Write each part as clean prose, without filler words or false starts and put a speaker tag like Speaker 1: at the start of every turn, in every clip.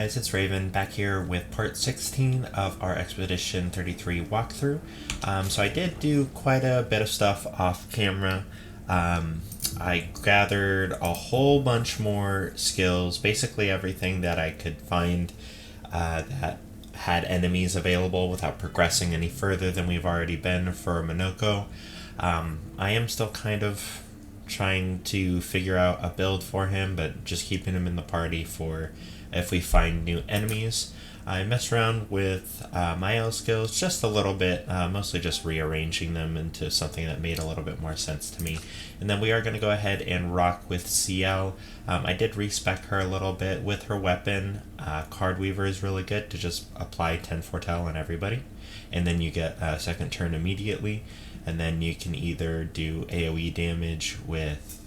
Speaker 1: Guys, it's Raven back here with part 16 of our Expedition 33 walkthrough. So I did do quite a bit of stuff off camera. I gathered a whole bunch more skills, basically everything that I could find that had enemies available without progressing any further than we've already been for Minoko. I am still kind of trying to figure out a build for him, but just keeping him in the party for if we find new enemies. I messed around with my skills just a little bit, mostly just rearranging them into something that made a little bit more sense to me. And then we are going to go ahead and rock with CL. I did respec her a little bit with her weapon. Card Weaver is really good to just apply 10 Foretell on everybody. And then you get a second turn immediately. And then you can either do AoE damage with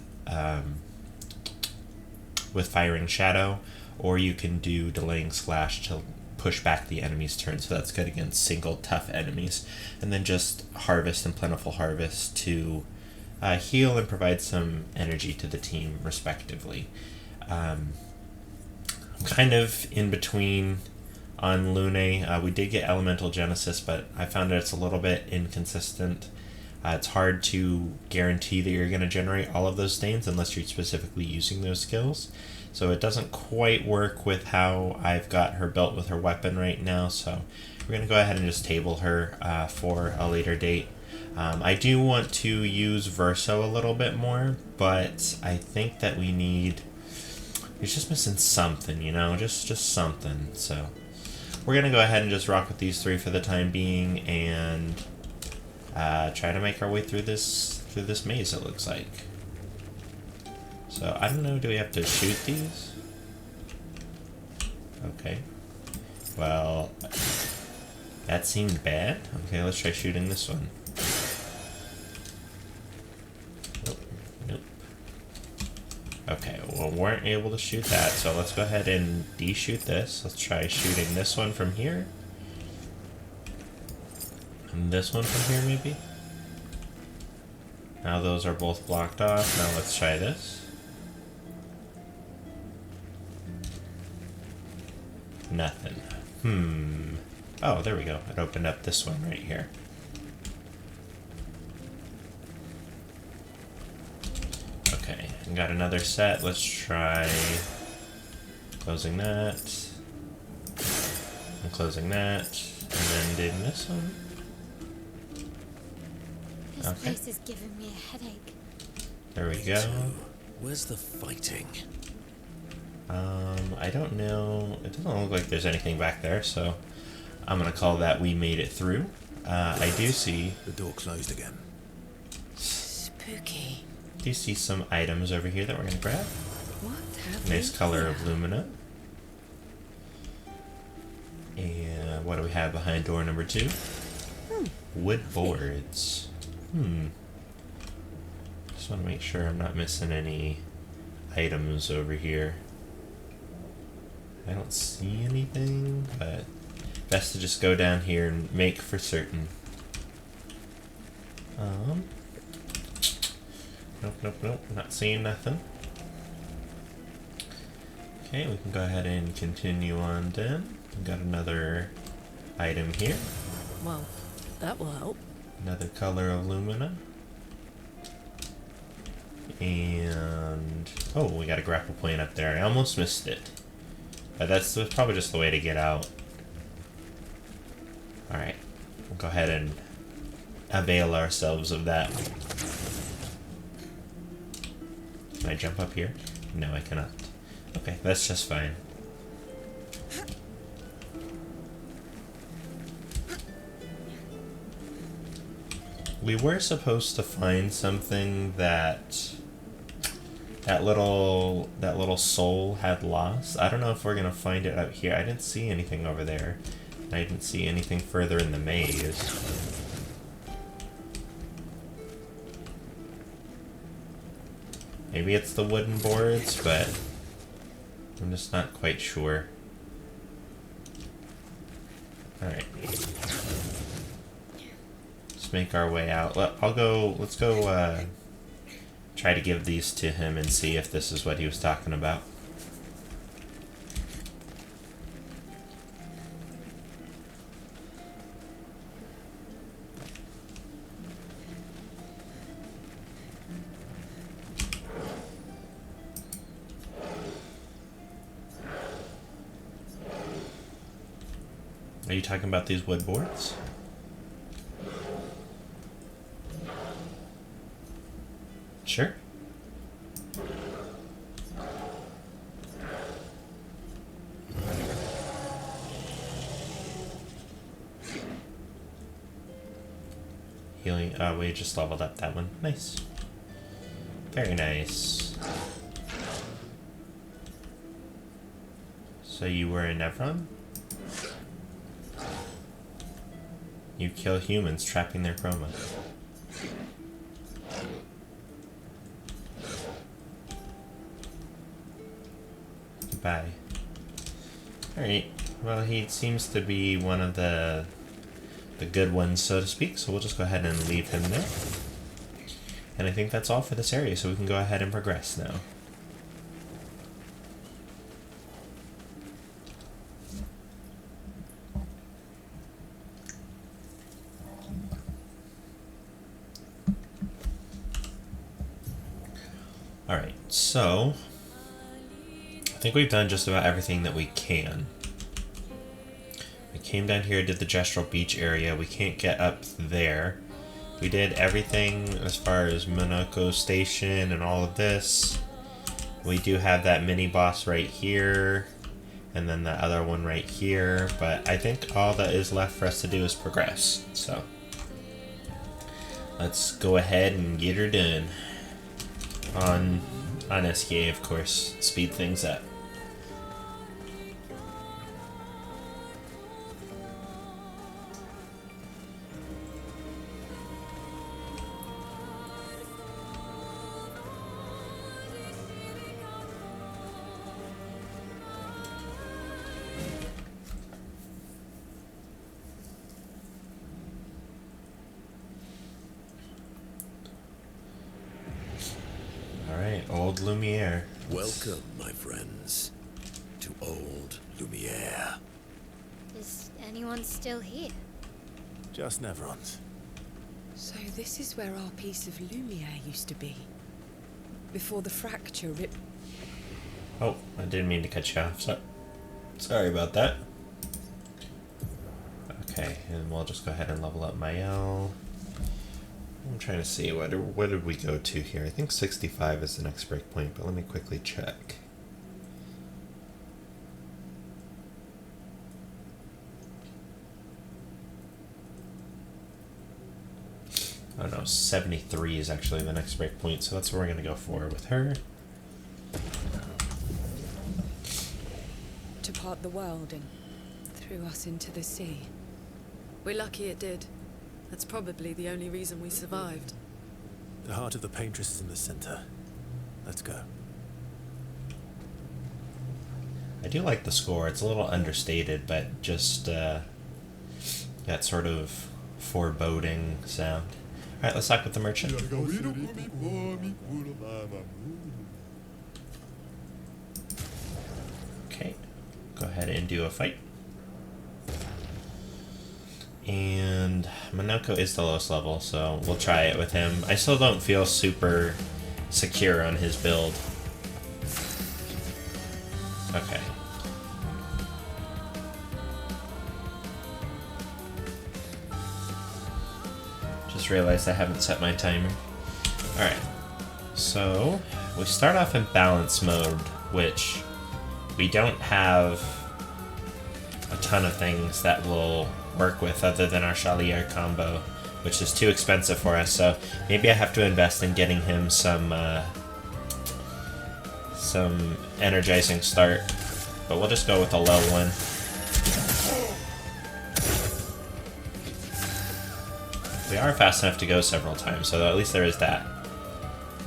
Speaker 1: Firing Shadow, or you can do Delaying Slash to push back the enemy's turn, so that's good against single tough enemies. And then just Harvest and Plentiful Harvest to heal and provide some energy to the team, respectively. I'm kind of in between on Lune. We did get Elemental Genesis, but I found that it's a little bit inconsistent. It's hard to guarantee that you're going to generate all of those stains unless you're specifically using those skills. So it doesn't quite work with how I've got her built with her weapon right now. So we're going to go ahead and just table her for a later date. I do want to use Verso a little bit more, but I think that he's just missing something, you know, just something. So we're going to go ahead and just rock with these three for the time being and try to make our way through this maze, it looks like. So, I don't know, do we have to shoot these? Okay. Well, that seemed bad. Okay, let's try shooting this one. Nope. Okay, well, we weren't able to shoot that, so let's go ahead and de-shoot this. Let's try shooting this one from here. And this one from here, maybe? Now those are both blocked off. Now let's try this. Nothing. Oh, there we go. It opened up this one right here. Okay, and got another set. Let's try closing that. And closing that. And then doing this one.
Speaker 2: This place is giving me a headache.
Speaker 1: There we go.
Speaker 3: Where's the fighting?
Speaker 1: I don't know. It doesn't look like there's anything back there, so I'm gonna call that we made it through. I do see...
Speaker 3: The door closed again.
Speaker 2: Spooky.
Speaker 1: Do you see some items over here that we're gonna grab?
Speaker 2: What have
Speaker 1: Nice
Speaker 2: we
Speaker 1: color
Speaker 2: here?
Speaker 1: of lumina. And what do we have behind door number 2? Wood boards. Just want to make sure I'm not missing any items over here. I don't see anything, but best to just go down here and make for certain. Nope, not seeing nothing. Okay, we can go ahead and continue on then. We've got another item here.
Speaker 2: Well, that will help.
Speaker 1: Another color of lumina. And oh, we got a grapple point up there. I almost missed it. But that's probably just the way to get out. Alright, we'll go ahead and avail ourselves of that. Can I jump up here? No, I cannot. Okay, that's just fine. We were supposed to find something that little soul had lost. I don't know if we're gonna find it out here. I didn't see anything over there. I didn't see anything further in the maze. Maybe it's the wooden boards, but I'm just not quite sure. Alright. Let's make our way out. Let's go try to give these to him and see if this is what he was talking about. Are you talking about these wood boards? Sure. Healing. Oh, we just leveled up that one. Nice. Very nice. So you were in Nevron? You kill humans, trapping their chroma. Goodbye. Alright. Well, he seems to be one of the good ones, so to speak, so we'll just go ahead and leave him there. And I think that's all for this area, so we can go ahead and progress now. Alright, so I think we've done just about everything that we can. We came down here, did the Gestural Beach area. We can't get up there. We did everything as far as Monoko Station and all of this. We do have that mini boss right here, and then the other one right here, but I think all that is left for us to do is progress. So let's go ahead and get her done. On SKA, of course, speed things up. Alright, Old Lumiere.
Speaker 3: Welcome, my friends, to Old Lumiere.
Speaker 2: Is anyone still here?
Speaker 3: Just Nevrons.
Speaker 4: So this is where our piece of Lumiere used to be. Before the fracture ripped...
Speaker 1: Oh, I didn't mean to cut you off. Sorry about that. Okay, and we'll just go ahead and level up Mael. I'm trying to see, what did we go to here? I think 65 is the next breakpoint, but let me quickly check. Oh no, 73 is actually the next breakpoint, so that's what we're going to go for with her.
Speaker 4: to part the world and threw us into the sea.
Speaker 5: We're lucky it did. That's probably the only reason we survived.
Speaker 3: The heart of the paintress is in the center. Let's go.
Speaker 1: I do like the score. It's a little understated, but just that sort of foreboding sound. Alright, let's talk with the merchant. Okay, go ahead and do a fight. And Monoko is the lowest level, so we'll try it with him. I still don't feel super secure on his build. Okay. Just realized I haven't set my timer. Alright. So, we start off in balance mode, which we don't have a ton of things that will work with other than our Chalier combo, which is too expensive for us, so maybe I have to invest in getting him some energizing start, but we'll just go with a low one. We are fast enough to go several times, so at least there is that.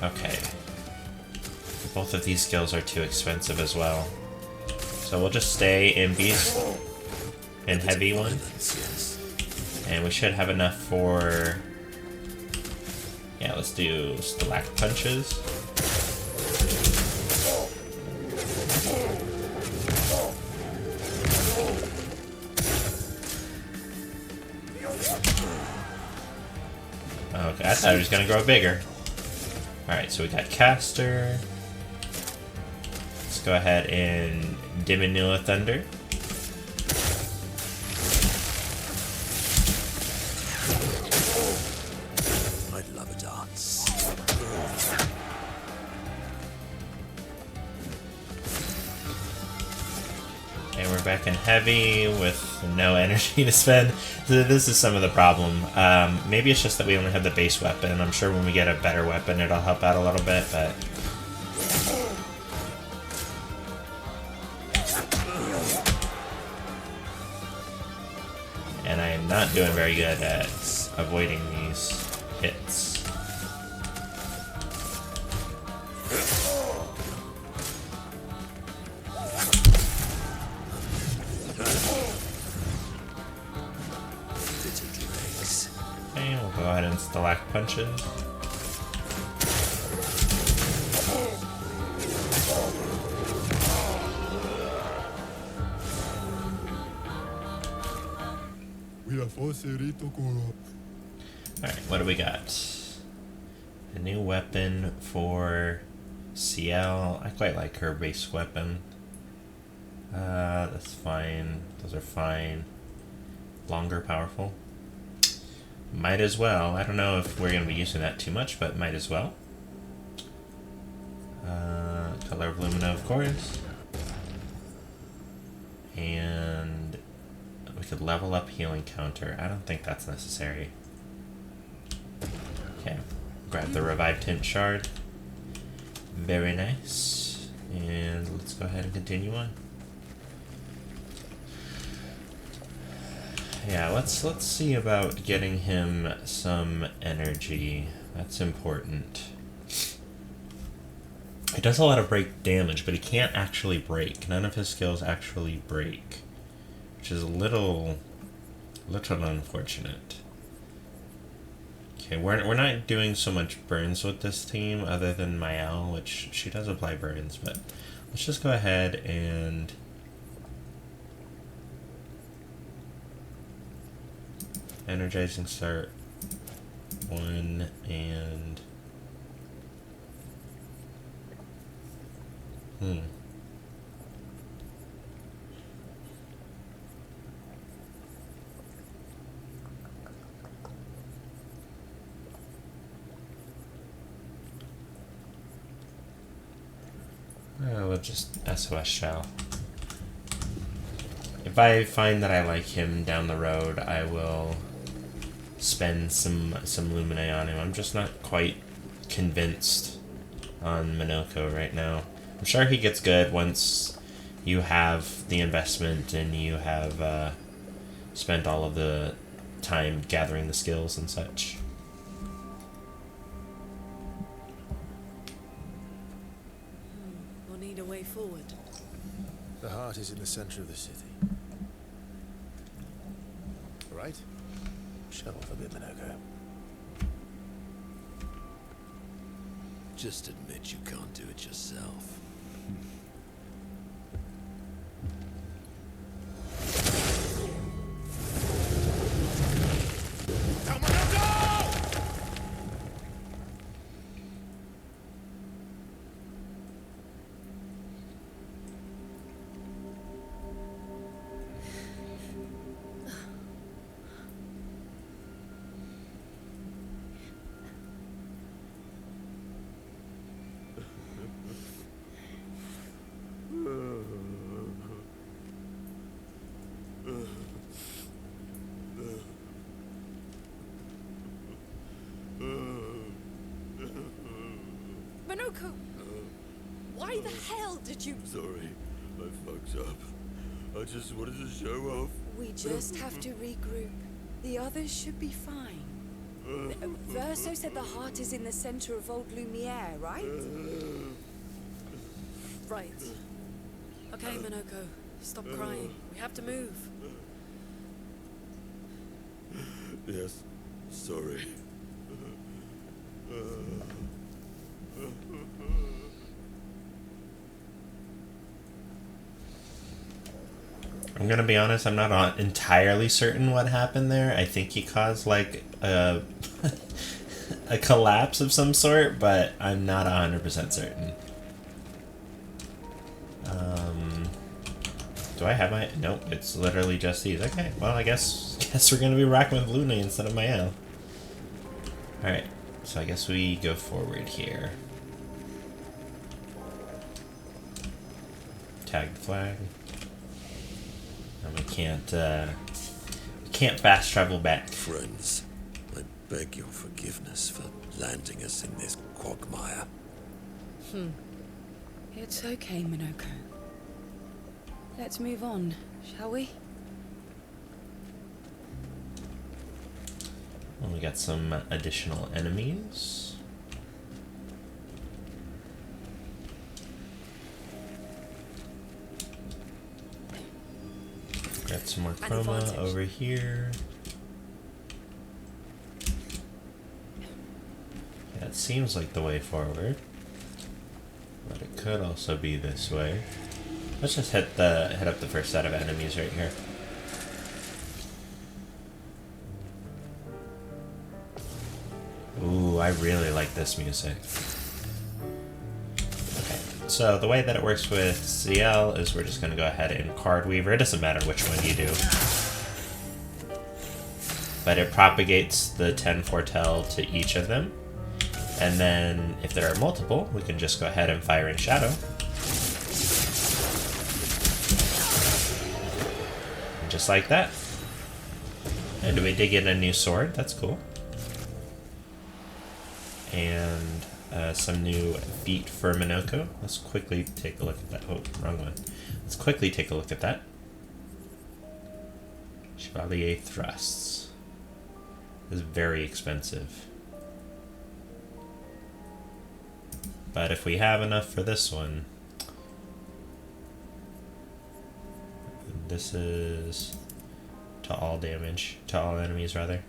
Speaker 1: Okay. Both of these skills are too expensive as well. So we'll just stay in Beast and Heavy one. And we should have enough for... Yeah, let's do Stalactite Punches. Okay, I thought it was gonna grow bigger. Alright, so we got Caster. Let's go ahead and Diminutive Thunder. back in heavy with no energy to spend. So this is some of the problem. Maybe it's just that we only have the base weapon. I'm sure when we get a better weapon it'll help out a little bit, but... And I am not doing very good at avoiding these hits. Okay, we'll go ahead and stack punches. Alright, what do we got? A new weapon for CL. I quite like her base weapon. That's fine. Those are fine. Longer, powerful. Might as well. I don't know if we're going to be using that too much, but might as well. Color of Lumina, of course. And we could level up healing counter. I don't think that's necessary. Okay. Grab the Revive Tint Shard. Very nice. And let's go ahead and continue on. Yeah, let's see about getting him some energy. That's important. He does a lot of break damage, but he can't actually break. None of his skills actually break, which is a little unfortunate. Okay, we're not doing so much burns with this team, other than Mael, which she does apply burns. But let's just go ahead and energizing start 1 and we'll just SOS shell. If I find that I like him down the road, I will spend some Lumine on him. I'm just not quite convinced on Minoko right now. I'm sure he gets good once you have the investment and you have spent all of the time gathering the skills and such.
Speaker 5: We'll need a way forward.
Speaker 3: The heart is in the center of the city. All right? Shut off a bit, Minoko.
Speaker 6: Just admit you can't do it yourself.
Speaker 4: Minoko! Why the hell did you...
Speaker 6: Sorry, I fucked up. I just wanted to show off.
Speaker 4: We just have to regroup. The others should be fine. Verso said the heart is in the center of Old Lumiere, right?
Speaker 5: Right. Okay, Minoko. Stop crying. We have to move.
Speaker 6: Yes, sorry.
Speaker 1: I'm gonna be honest, I'm not entirely certain what happened there. I think he caused like a a collapse of some sort, but I'm not 100% certain. Do I have my... Nope, it's literally just these. Okay, well, I guess we're gonna be rocking with Luna instead of Mael. Alright, so I guess we go forward here. Tag the flag. And we can't fast travel back.
Speaker 6: Friends, I beg your forgiveness for landing us in this quagmire.
Speaker 4: It's okay, Minoko. Let's move on, shall we?
Speaker 1: And we got some additional enemies. Got some more chroma over here. Yeah, it seems like the way forward. But it could also be this way. Let's just hit up the first set of enemies right here. Ooh, I really like this music. Okay, so the way that it works with CL is we're just going to go ahead and card weaver. It doesn't matter which one you do. But it propagates the 10 foretell to each of them. And then if there are multiple, we can just go ahead and fire in shadow. And just like that. And we did get a new sword. That's cool. And some new feet for Minoko. Let's quickly take a look at that. Oh, wrong one. Let's quickly take a look at that. Chevalier thrusts. This is very expensive. But if we have enough for this one, this is to all damage, to all enemies rather.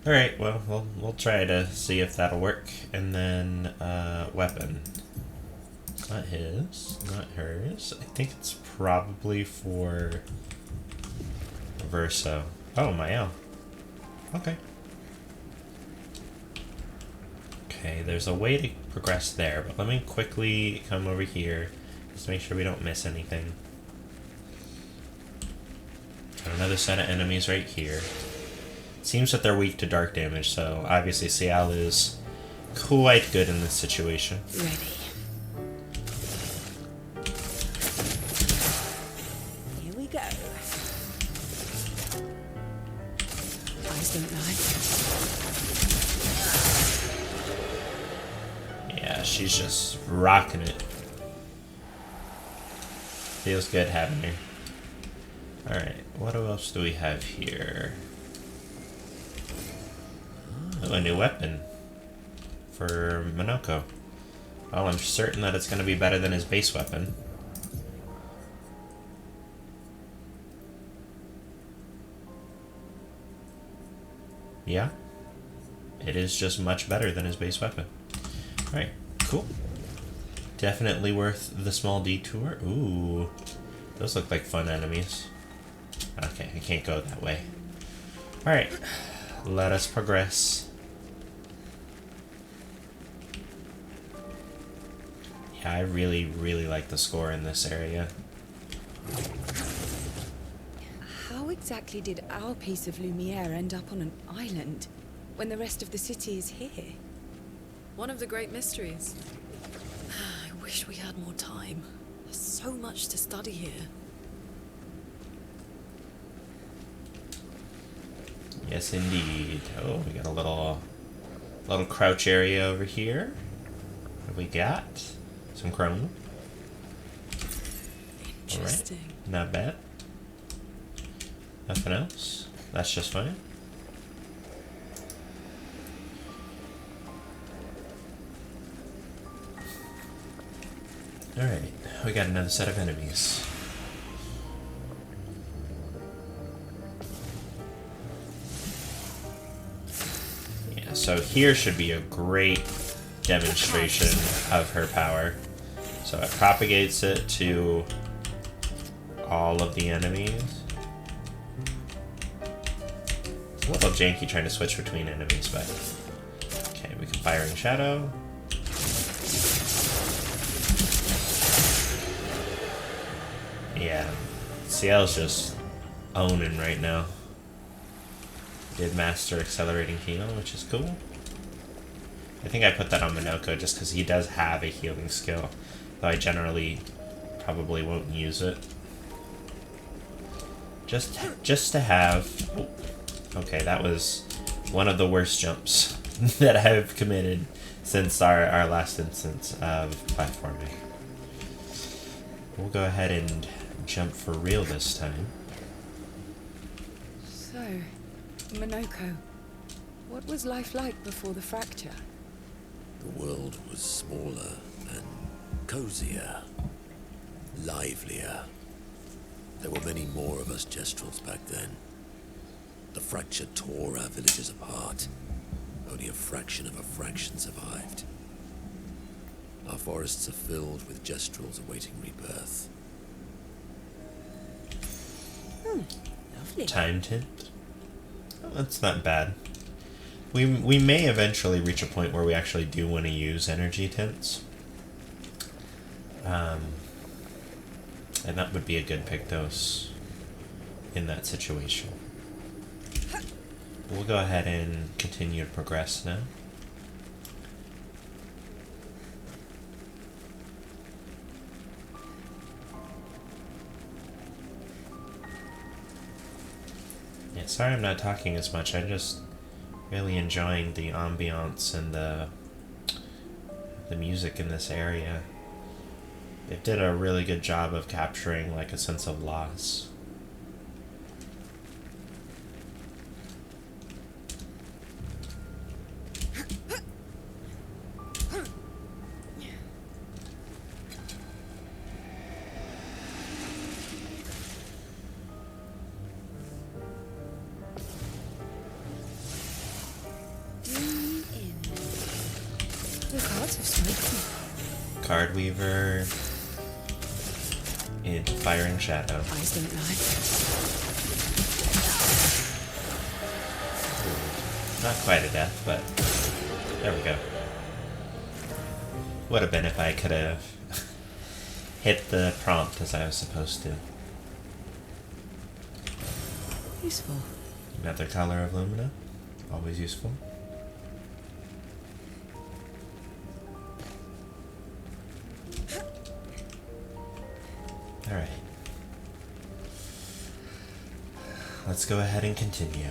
Speaker 1: Alright, well, we'll try to see if that'll work. And then, weapon. Not his, not hers. I think it's probably for Verso. Oh, Mael. Okay. Okay, there's a way to progress there, but let me quickly come over here just to make sure we don't miss anything. Got another set of enemies right here. Seems that they're weak to dark damage, so obviously Cial is quite good in this situation.
Speaker 4: Ready. Here we go. Eyes don't lie.
Speaker 1: Yeah, she's just rocking it. Feels good having her. Alright, what else do we have here? Oh, a new weapon for Minoko. Well, I'm certain that it's going to be better than his base weapon. Yeah. It is just much better than his base weapon. Alright, cool. Definitely worth the small detour. Ooh. Those look like fun enemies. Okay, I can't go that way. Alright. Let us progress. Yeah, I really, really like the score in this area.
Speaker 4: How exactly did our piece of Lumiere end up on an island when the rest of the city is here?
Speaker 5: One of the great mysteries. I wish we had more time. There's so much to study here.
Speaker 1: Yes, indeed. Oh, we got a little crouch area over here. What have we got? Some chrome.
Speaker 5: Interesting.
Speaker 1: Alright, not bad. Nothing else. That's just fine. Alright, we got another set of enemies. Yeah, so here should be a great demonstration of her power. So it propagates it to all of the enemies. It's a little janky trying to switch between enemies, but okay, we can fire in shadow. Yeah, CL's just owning right now. Did master accelerating heal, which is cool. I think I put that on Minoko just because he does have a healing skill, though I generally probably won't use it. just to have. Okay, that was one of the worst jumps that I've committed since our last instance of platforming. We'll go ahead and jump for real this time.
Speaker 4: So, Monoko, what was life like before the fracture?
Speaker 6: The world was smaller and cozier, livelier. There were many more of us Gestrels back then. The fracture tore our villages apart. Only a fraction of a fraction survived. Our forests are filled with Gestrels awaiting rebirth.
Speaker 4: Lovely.
Speaker 1: Time tint. Oh, that's not bad. We may eventually reach a point where we actually do want to use energy tints. And that would be a good pick dose in that situation. We'll go ahead and continue to progress now. Yeah, sorry I'm not talking as much. I'm just really enjoying the ambiance and the music in this area. They did a really good job of capturing like a sense of loss.
Speaker 4: The cards have spoken.
Speaker 1: Card Weaver in Firing Shadow.
Speaker 4: Eyes don't lie.
Speaker 1: Not quite a death, but there we go. Would have been if I could have hit the prompt as I was supposed to.
Speaker 4: Useful.
Speaker 1: Another color of Lumina. Always useful. Alright. Let's go ahead and continue.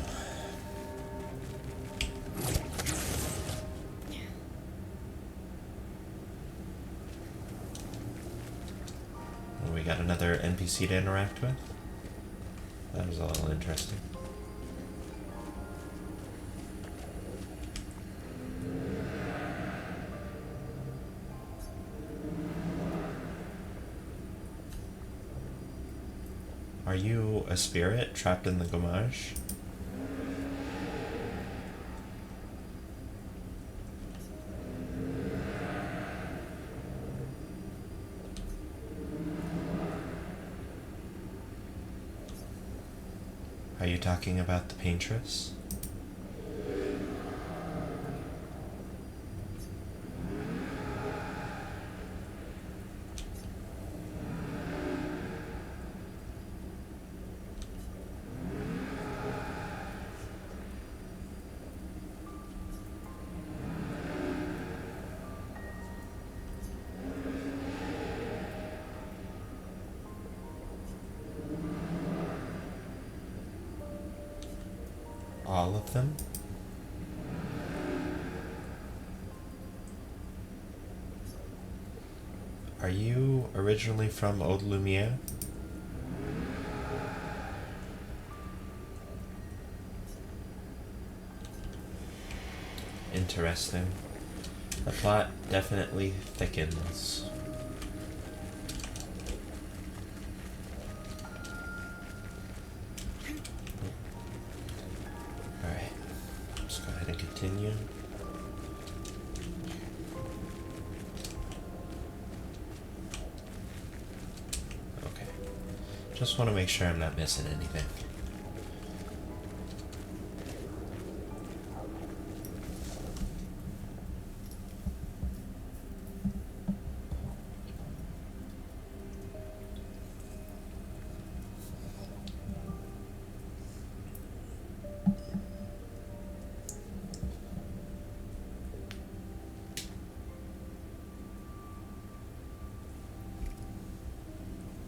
Speaker 1: We got another NPC to interact with. That was a little interesting. Are you a spirit trapped in the Gommage? Are you talking about the paintress? All of them? Are you originally from Old Lumiere? Interesting. The plot definitely thickens. Alright, let's go ahead and continue. Okay, just want to make sure I'm not missing anything.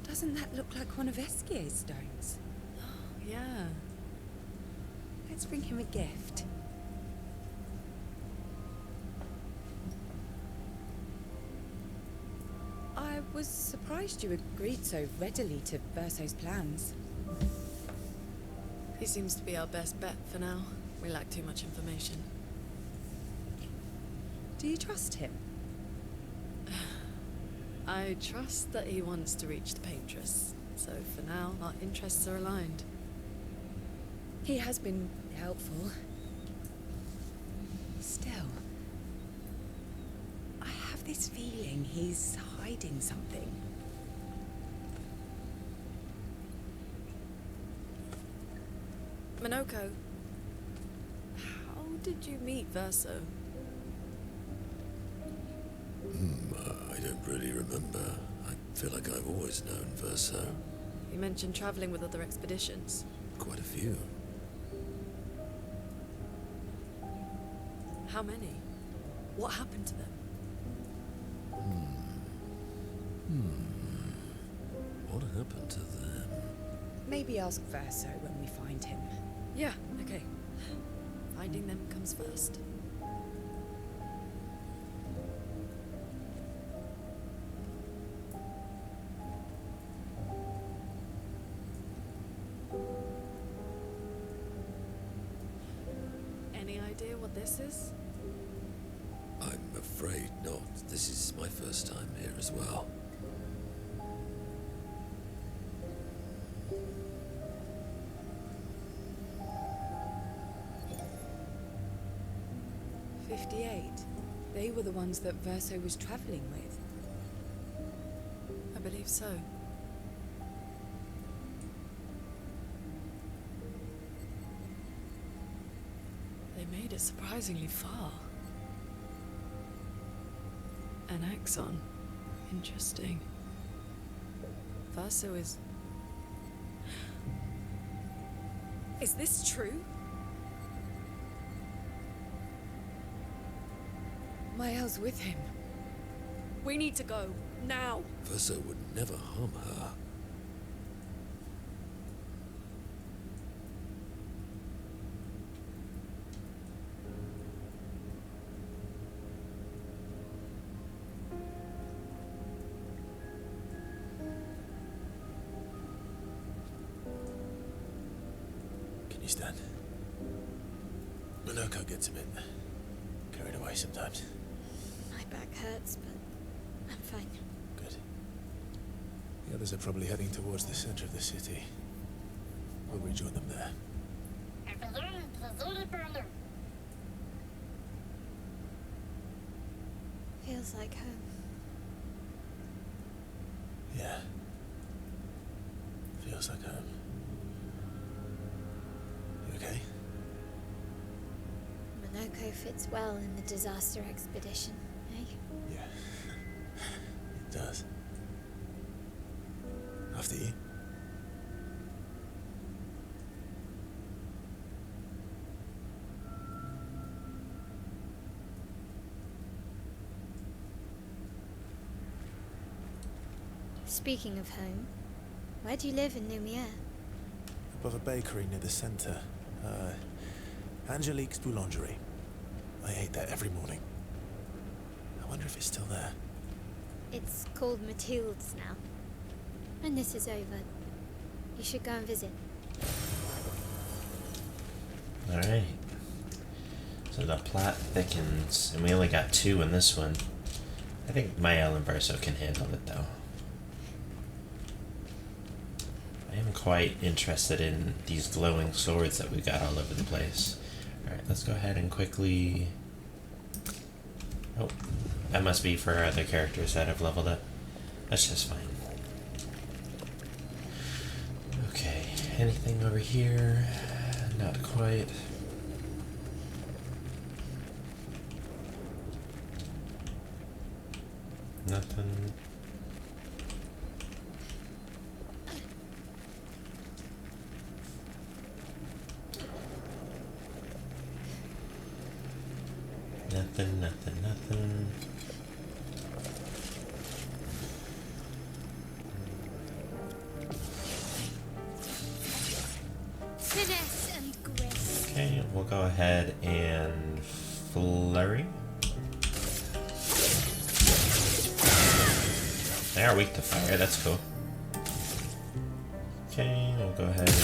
Speaker 4: Doesn't that look like one of Eskier's stones?
Speaker 5: Yeah.
Speaker 4: Let's bring him a gift. I was surprised you agreed so readily to Verso's plans.
Speaker 5: He seems to be our best bet for now. We lack too much information.
Speaker 4: Do you trust him?
Speaker 5: I trust that he wants to reach the Paintress, so for now, our interests are aligned.
Speaker 4: He has been helpful. Still, I have this feeling he's hiding something.
Speaker 5: Minoko, how did you meet Verso?
Speaker 6: I don't really remember. I feel like I've always known Verso.
Speaker 5: You mentioned traveling with other expeditions.
Speaker 6: Quite a few.
Speaker 5: How many? What happened to them?
Speaker 6: What happened to them?
Speaker 4: Maybe ask Verso when we find him.
Speaker 5: Yeah, okay. Finding them comes first. Any idea what this is?
Speaker 6: I'm afraid not. This is my first time here as well.
Speaker 4: They were the ones that Verso was traveling with.
Speaker 5: I believe so. They made it surprisingly far. An axon. Interesting. Verso is... Is this true?
Speaker 4: Mael's with him.
Speaker 5: We need to go. Now!
Speaker 6: Verso would never harm her.
Speaker 3: Can you stand? Minoko gets a bit carried away sometimes.
Speaker 2: My back hurts, but I'm fine.
Speaker 3: Good. The others are probably heading towards the center of the city. We'll rejoin them there.
Speaker 2: Feels like home.
Speaker 3: Yeah. Feels like home. You okay?
Speaker 2: Minoko fits well in the disaster expedition, eh?
Speaker 3: Yeah. It does. After you.
Speaker 2: Speaking of home, where do you live in Lumiere?
Speaker 3: Above a bakery near the center. Angelique's Boulangerie. I ate there every morning. I wonder if it's still there.
Speaker 2: It's called Mathilde's now. When this is over, you should go and visit.
Speaker 1: Alright. So the plot thickens, and we only got 2 in this one. I think Mael and Verso can handle it, though. I am quite interested in these glowing swords that we got all over the place. Alright, let's go ahead and quickly... Oh, that must be for our other characters that have leveled up. That's just fine. Okay, anything over here? Not quite. Nothing. Nothing. go ahead and flurry. They are weak to fire, that's cool. Okay, we'll go ahead and...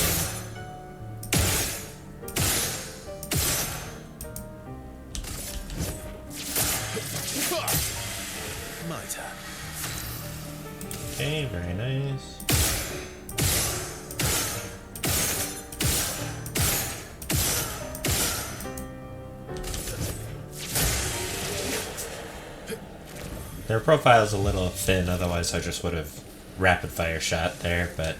Speaker 3: My turn.
Speaker 1: Okay, very nice. Their profile's a little thin, otherwise I just would have rapid fire shot there, but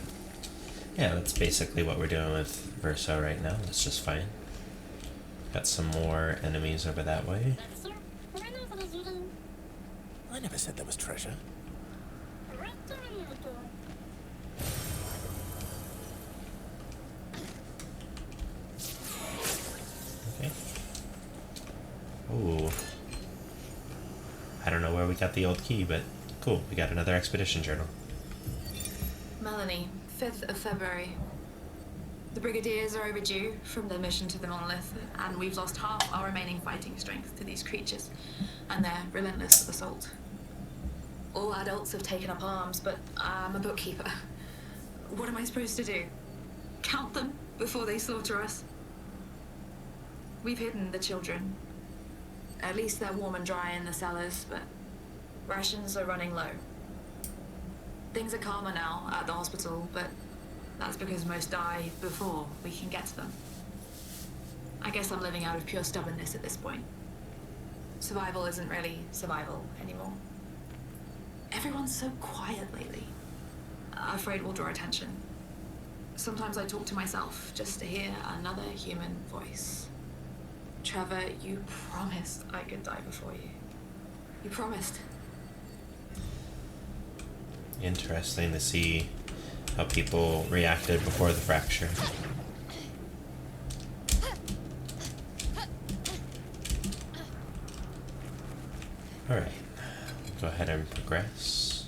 Speaker 1: yeah, that's basically what we're doing with Verso right now. That's just fine. Got some more enemies over that way.
Speaker 3: I never said there was treasure.
Speaker 1: Okay. Ooh. I don't know where we got the old key, but cool. We got another expedition journal.
Speaker 7: Melanie, 5th of February. The Brigadiers are overdue from their mission to the Monolith, and we've lost half our remaining fighting strength to these creatures and their relentless assault. All adults have taken up arms, but I'm a bookkeeper. What am I supposed to do? Count them before they slaughter us? We've hidden the children. At least they're warm and dry in the cellars, but rations are running low. Things are calmer now at the hospital, but that's because most die before we can get to them. I guess I'm living out of pure stubbornness at this point. Survival isn't really survival anymore. Everyone's so quiet lately. I'm afraid we'll draw attention. Sometimes I talk to myself just to hear another human voice. Trevor, you promised I could die before you. You promised.
Speaker 1: Interesting to see how people reacted before the fracture. Alright, go ahead and progress.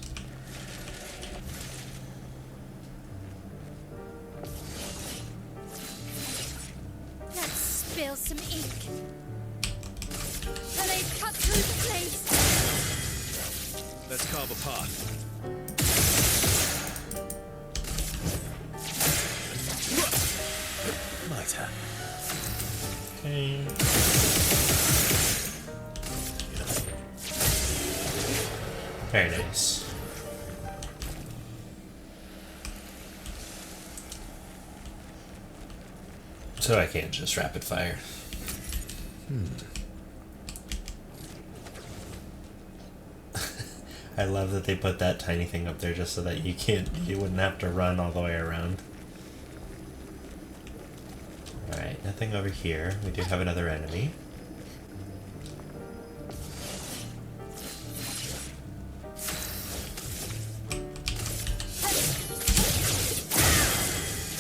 Speaker 2: Let's spill some ink. The blade cut through the place.
Speaker 3: Let's carve a path. My turn.
Speaker 1: Okay. Very nice. So I can't just rapid fire. I love that they put that tiny thing up there just so that you wouldn't have to run all the way around. Alright, nothing over here. We do have another enemy.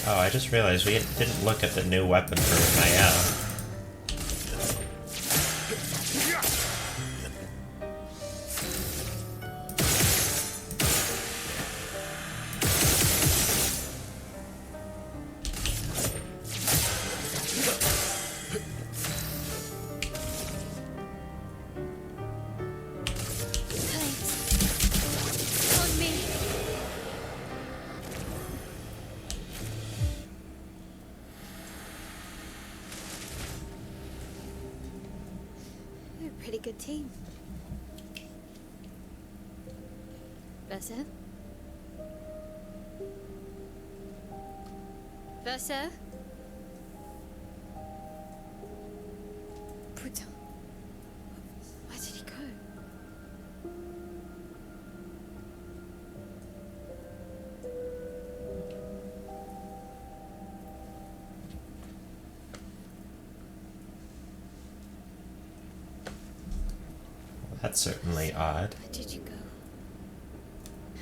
Speaker 1: Oh, I just realized we didn't look at the new weapon for Mayal.
Speaker 2: On me. We're a pretty good team. Versa? Versa? Putain. Where did he go?
Speaker 1: That's certainly odd.
Speaker 2: Where did you go?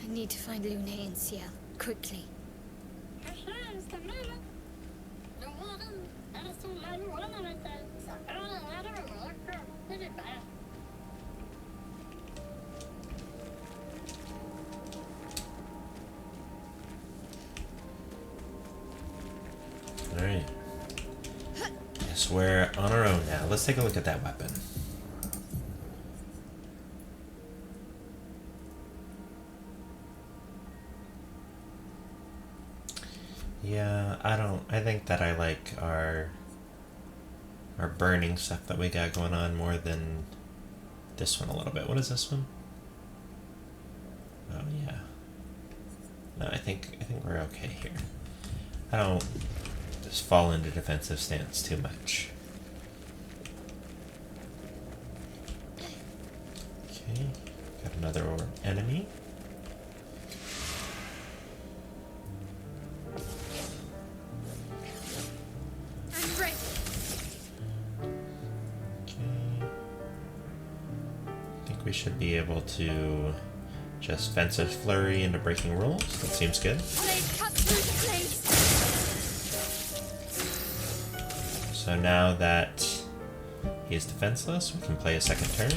Speaker 2: I need to find Lune and Ciel, quickly.
Speaker 1: Alright. Guess so we're on our own now. Let's take a look at that weapon. Yeah, I think that I like our burning stuff that we got going on more than this one a little bit. What is this one? Oh yeah. No, I think we're okay here. I don't just fall into defensive stance too much. Okay, got another enemy.
Speaker 2: I'm ready.
Speaker 1: Okay. I think we should be able to just Fencer's Flurry into breaking rules. That seems good.
Speaker 2: Blade cut through the blades.
Speaker 1: So now that he's defenseless, we can play a second turn.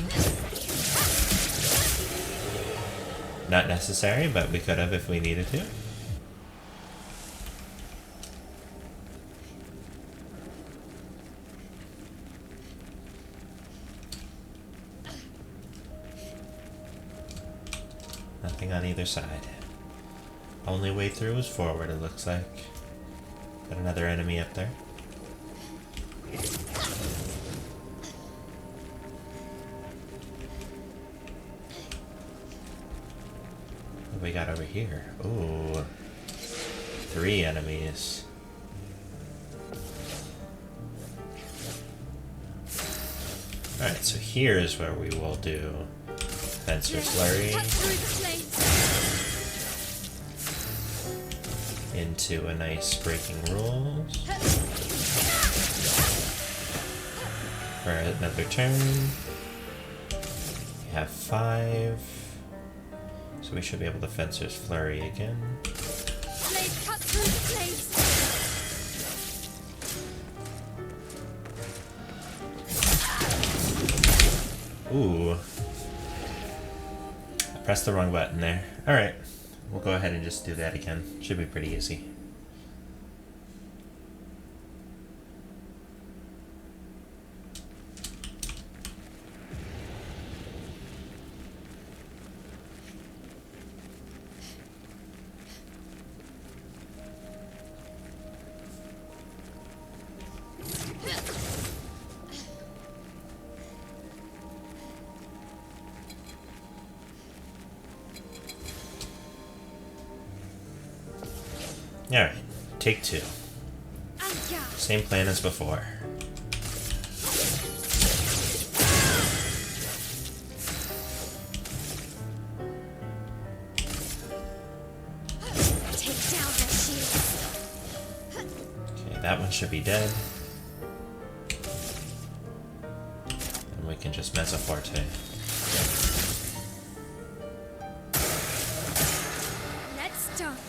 Speaker 1: Not necessary, but we could have if we needed to. Nothing on either side. Only way through is forward, it looks like. Got another enemy up there. What do we got over here? Ooh. 3 enemies. Alright, so here's where we will do Fencer's Flurry
Speaker 2: Cut through the blades.
Speaker 1: into a nice breaking rules for another turn. We have 5, so we should be able to Fencer's Flurry again.
Speaker 2: Blade cut through the blades.
Speaker 1: Ooh. I pressed the wrong button there. Alright. We'll go ahead and just do that again. Should be pretty easy. Alright, take 2. Same plan as before.
Speaker 2: Take down their shields.
Speaker 1: Okay, that one should be dead. And we can just Mezzoforte.
Speaker 2: Let's dance.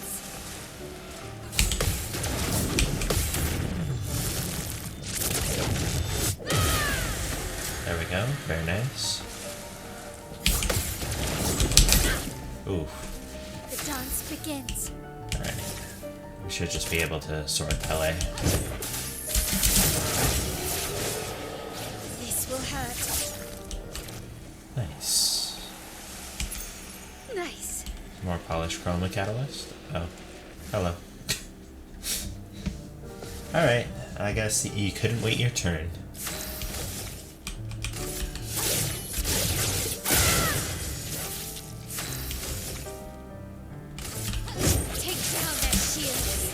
Speaker 1: There we go, very nice. Oof.
Speaker 2: The dance begins.
Speaker 1: Alright. We should just be able to sword Pele.
Speaker 2: This will hurt.
Speaker 1: Nice.
Speaker 2: Nice.
Speaker 1: More polished chroma catalyst. Oh. Hello. Alright, I guess you couldn't wait your turn.
Speaker 2: Take down their shields.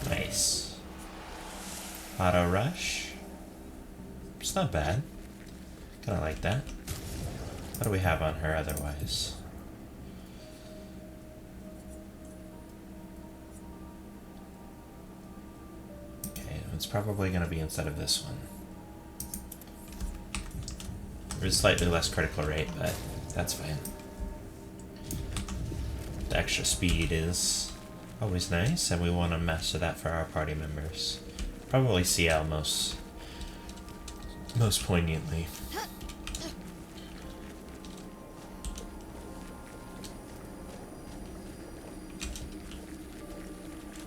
Speaker 1: Nice. Auto rush. It's not bad. Kinda like that. What do we have on her otherwise? Okay, it's probably gonna be instead of this one. There's slightly less critical rate, but that's fine. The extra speed is always nice, and we want to master that for our party members. Probably CL most poignantly.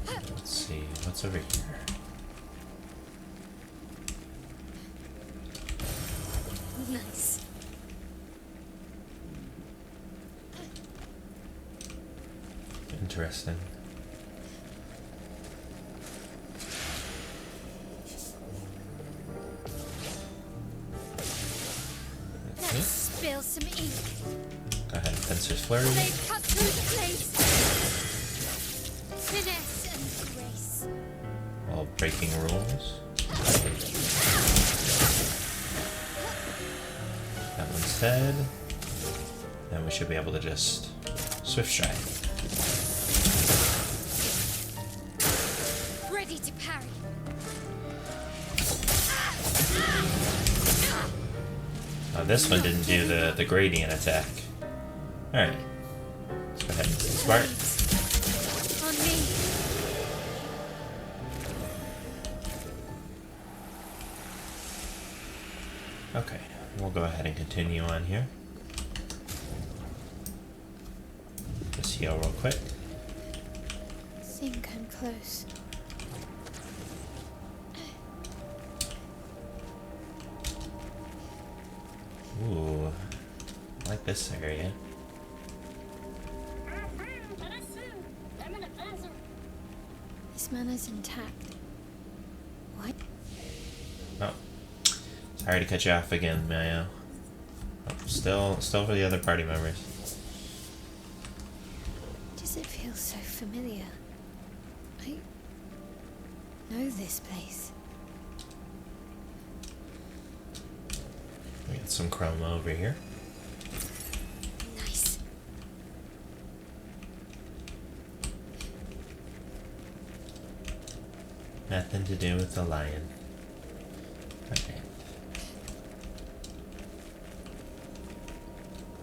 Speaker 1: Let's see, what's over here?
Speaker 2: Nice.
Speaker 1: Interesting.
Speaker 2: Let's spill some ink.
Speaker 1: Go ahead and Fencer's Flurry.
Speaker 2: They cut through the blades. Finesse and grace.
Speaker 1: While breaking rules. That one's dead. And we should be able to just Swift Strike.
Speaker 2: Ready to parry.
Speaker 1: Oh, this one didn't do the gradient attack. Alright. Let's go ahead and smart.
Speaker 2: On me.
Speaker 1: Okay, we'll go ahead and continue on here. Just heal real quick.
Speaker 2: Think I'm close.
Speaker 1: Ooh, I like this area.
Speaker 2: This mana's intact. What?
Speaker 1: Oh, sorry to cut you off again, Mayo. Oh, still for the other party members.
Speaker 2: Does it feel so familiar? I know this place.
Speaker 1: We got some chroma over here.
Speaker 2: Nice.
Speaker 1: Nothing to do with the lion. Okay.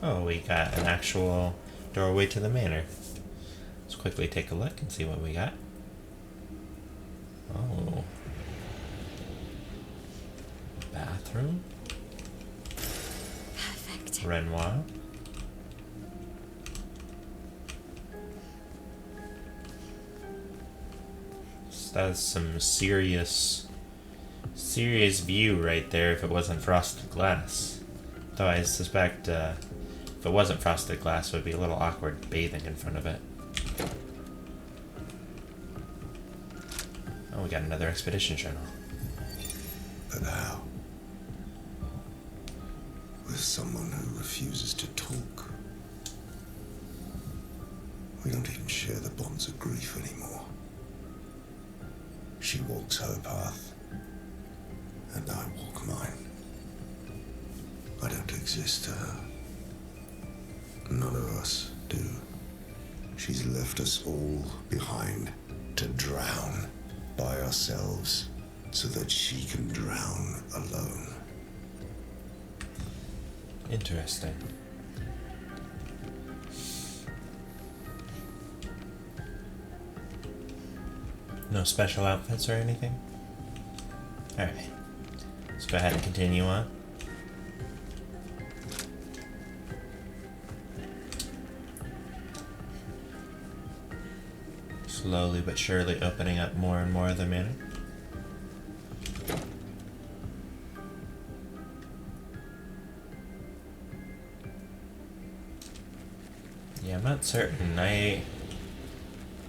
Speaker 1: Oh, we got an actual doorway to the manor. Let's quickly take a look and see what we got. Oh. Bathroom.
Speaker 2: Perfect.
Speaker 1: Renoir. That's some serious view right there if it wasn't frosted glass. Though I suspect if it wasn't frosted glass, it would be a little awkward bathing in front of it. Oh, we got another expedition journal.
Speaker 8: But how? With someone who refuses to talk. We don't even share the bonds of grief anymore. She walks her path, and I walk mine. I don't exist to her. None of us do. She's left us all behind to drown by ourselves so that she can drown alone.
Speaker 1: Interesting. No special outfits or anything? Alright. Let's go ahead and continue on. Slowly but surely opening up more and more of the manor. Yeah, I'm not certain.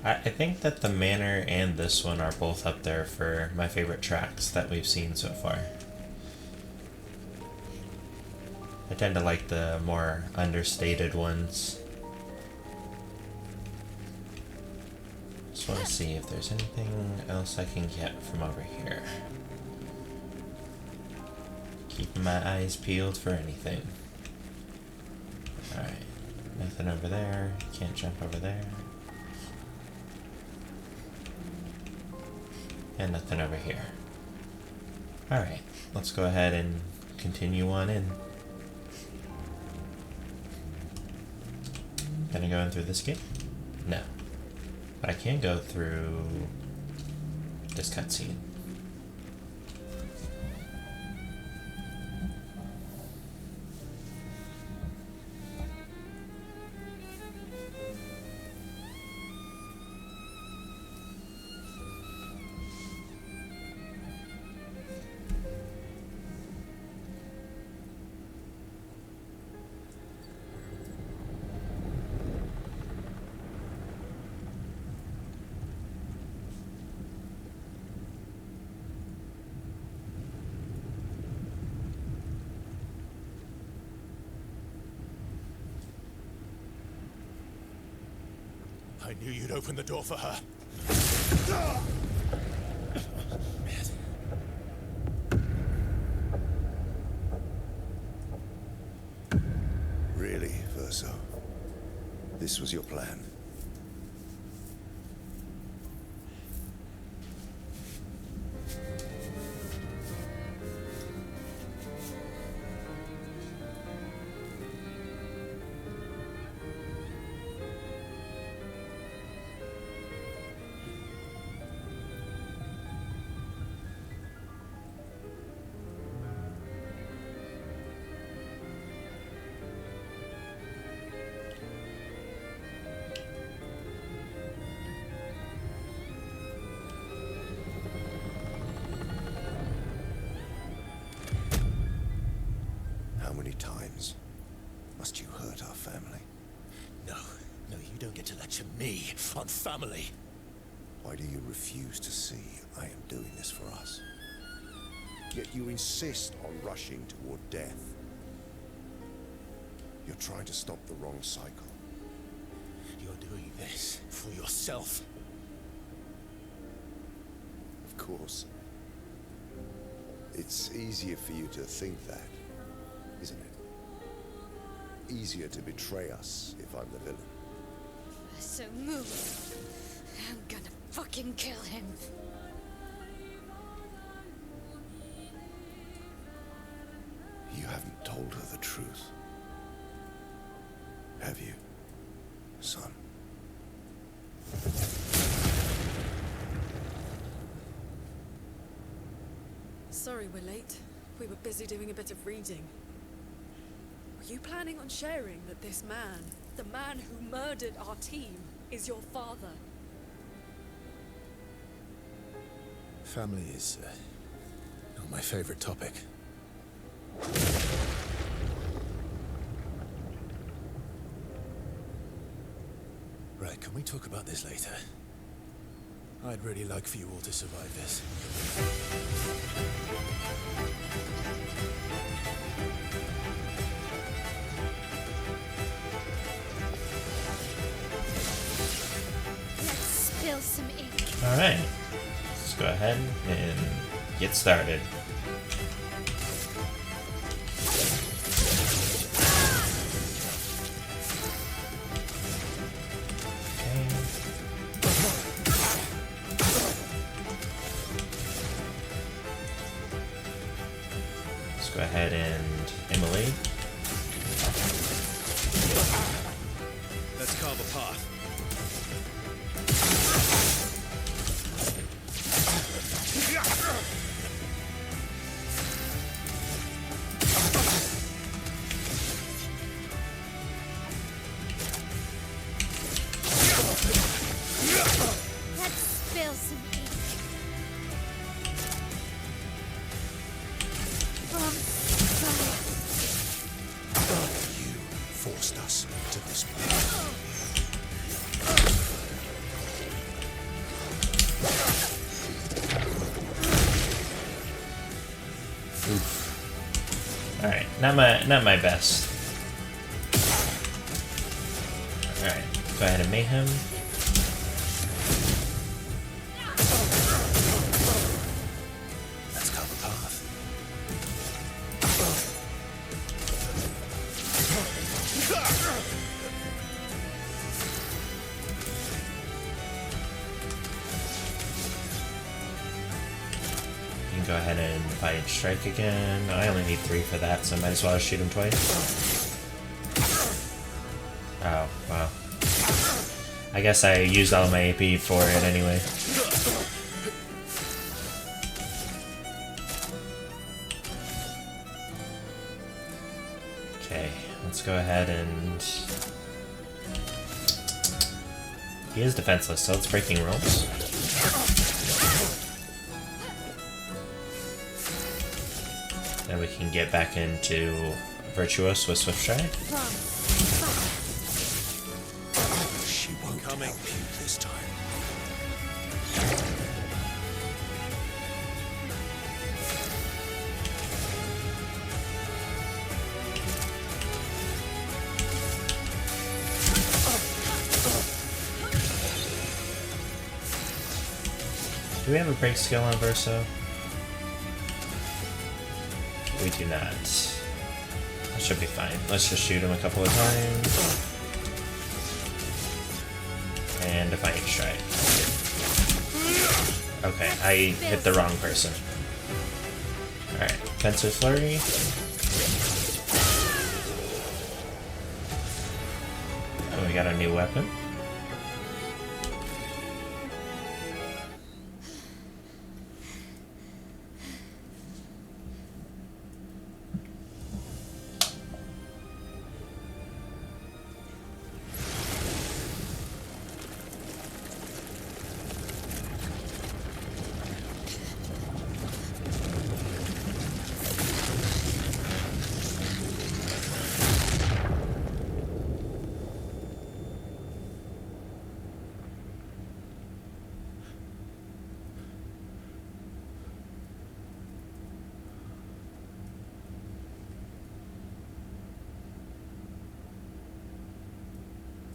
Speaker 1: I think that the manor and this one are both up there for my favorite tracks that we've seen so far. I tend to like the more understated ones. Just want to see if there's anything else I can get from over here. Keeping my eyes peeled for anything. Alright, nothing over there. Can't jump over there. And nothing over here. Alright, let's go ahead and continue on in. Can I go in through this gate? No. But I can go through this cutscene.
Speaker 3: I knew you'd open the door for her.
Speaker 8: Really, Verso? This was your plan? How many times must you hurt our family?
Speaker 3: No, you don't get to lecture me on family.
Speaker 8: Why do you refuse to see I am doing this for us? Yet you insist on rushing toward death. You're trying to stop the wrong cycle.
Speaker 3: You're doing this for yourself.
Speaker 8: Of course. It's easier for you to think that, isn't it? Easier to betray us if I'm the villain.
Speaker 2: So move. I'm gonna fucking kill him.
Speaker 8: You haven't told her the truth. Have you, son?
Speaker 5: Sorry we're late. We were busy doing a bit of reading. Were you planning on sharing that this man, the man who murdered our team, is your father?
Speaker 3: Family is not my favorite topic. Right, can we talk about this later? I'd really like for you all to survive this.
Speaker 2: Let's spill some ink.
Speaker 1: Alright, let's go ahead and get started. Go ahead and Emily.
Speaker 3: Let's carve a path.
Speaker 2: Let's spill some ink.
Speaker 8: You forced us to this place.
Speaker 1: Alright, not my best. Alright, go ahead and mayhem.
Speaker 3: Let's carve a path.
Speaker 1: You can go ahead and fight strike again. I only need 3 for that, so I might as well shoot him twice. Oh, wow. I guess I used all my AP for it anyway. Okay, let's go ahead and... He is defenseless, so it's breaking rolls. Then we can get back into Virtuous with Swift Stride.
Speaker 8: She won't help you this time.
Speaker 1: Do we have a break skill on Verso? We do not. That should be fine. Let's just shoot him a couple of times. And Defiant Strike. Okay, I hit the wrong person. Alright, Fencer Flurry. Oh, we got a new weapon.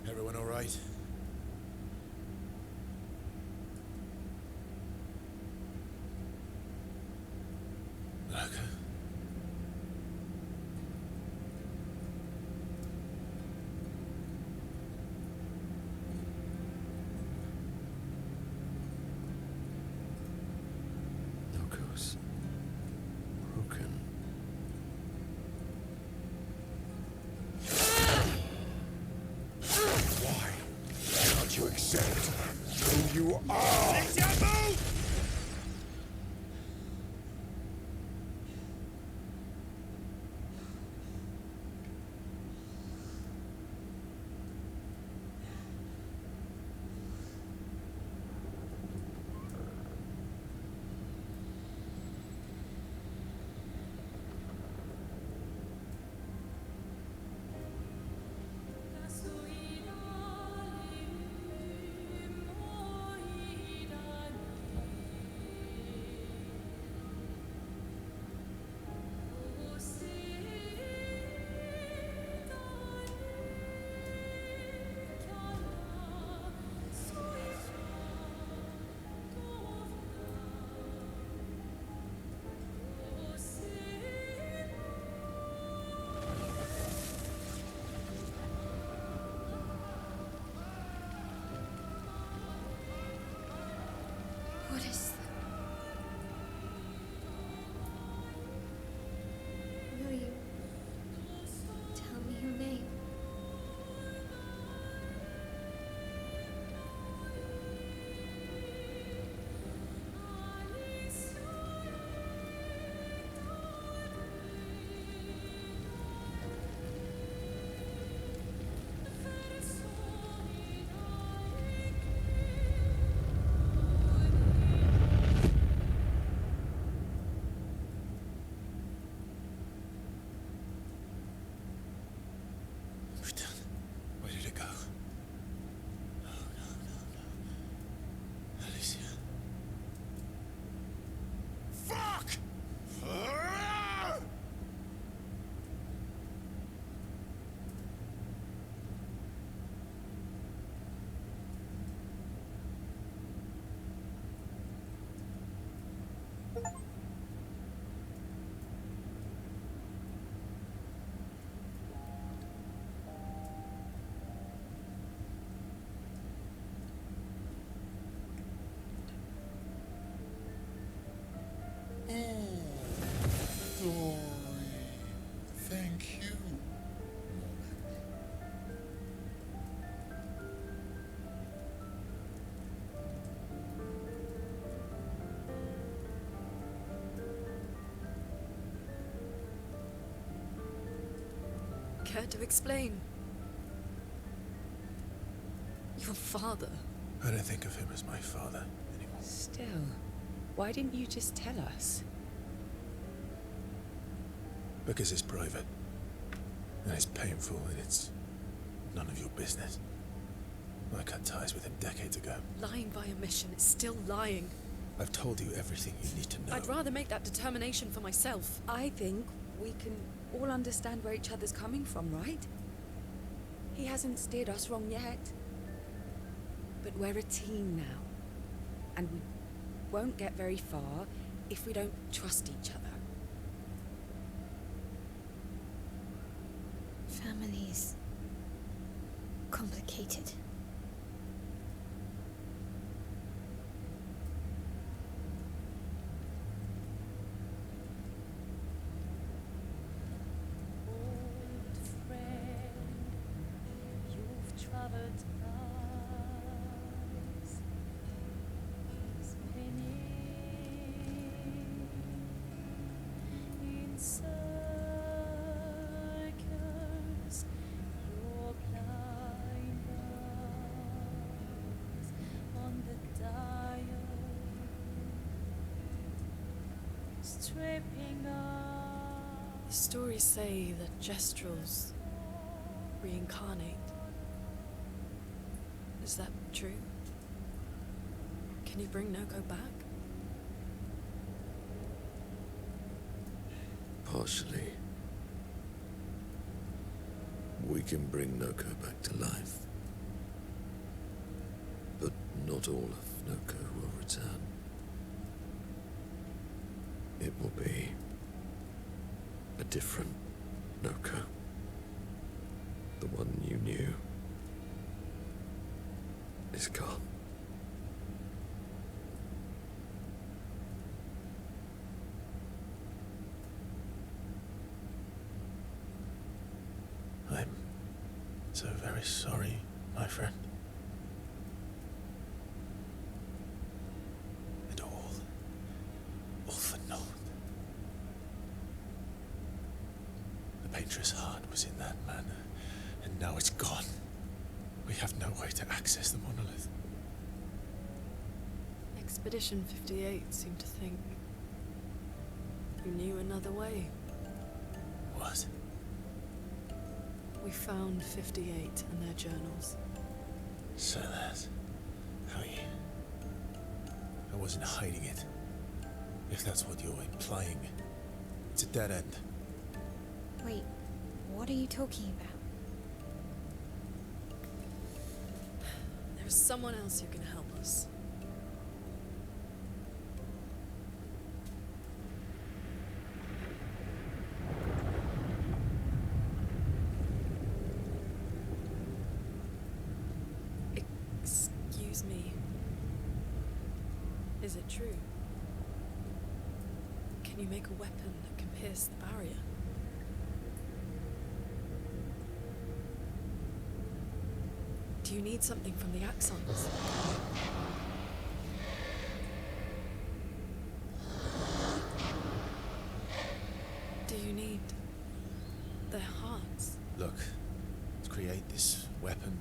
Speaker 3: Everyone all right? Look.
Speaker 6: Locos. Broken.
Speaker 8: You accept who you are.
Speaker 2: What is that? Will you tell me your name?
Speaker 3: Where did it go? No. Alicia.
Speaker 8: Fuck! Glory. Thank you.
Speaker 5: Care to explain? Your father.
Speaker 3: I don't think of him as my father anymore.
Speaker 4: Still, why didn't you just tell us?
Speaker 3: Because it's private. And it's painful and it's none of your business. I cut ties with him decades ago.
Speaker 5: Lying by omission is still lying.
Speaker 3: I've told you everything you need to know.
Speaker 5: I'd rather make that determination for myself.
Speaker 4: I think we can all understand where each other's coming from, right? He hasn't steered us wrong yet. But we're a team now. And we won't get very far if we don't trust each other.
Speaker 2: Family's complicated.
Speaker 5: The stories say that Gestrels reincarnate. Is that true? Can you bring Noko back?
Speaker 6: Partially. We can bring Noko back to life. But not all of Noko will return. It will be a different Noko. The one you knew is gone.
Speaker 3: I'm so very sorry, my friend. And all for naught. The Painter's heart was in that manor, and now it's gone. We have no way to access the monolith.
Speaker 5: Expedition 58 seemed to think you knew another way.
Speaker 3: What?
Speaker 5: We found 58 in their journals.
Speaker 3: So that's how you... I wasn't hiding it. If that's what you're implying. It's a dead end.
Speaker 2: Wait, what are you talking about?
Speaker 5: There is someone else who can help us. Excuse me. Is it true? Can you make a weapon that can pierce the barrier? Do you need something from the Axons? Do you need their hearts?
Speaker 3: Look, to create this weapon,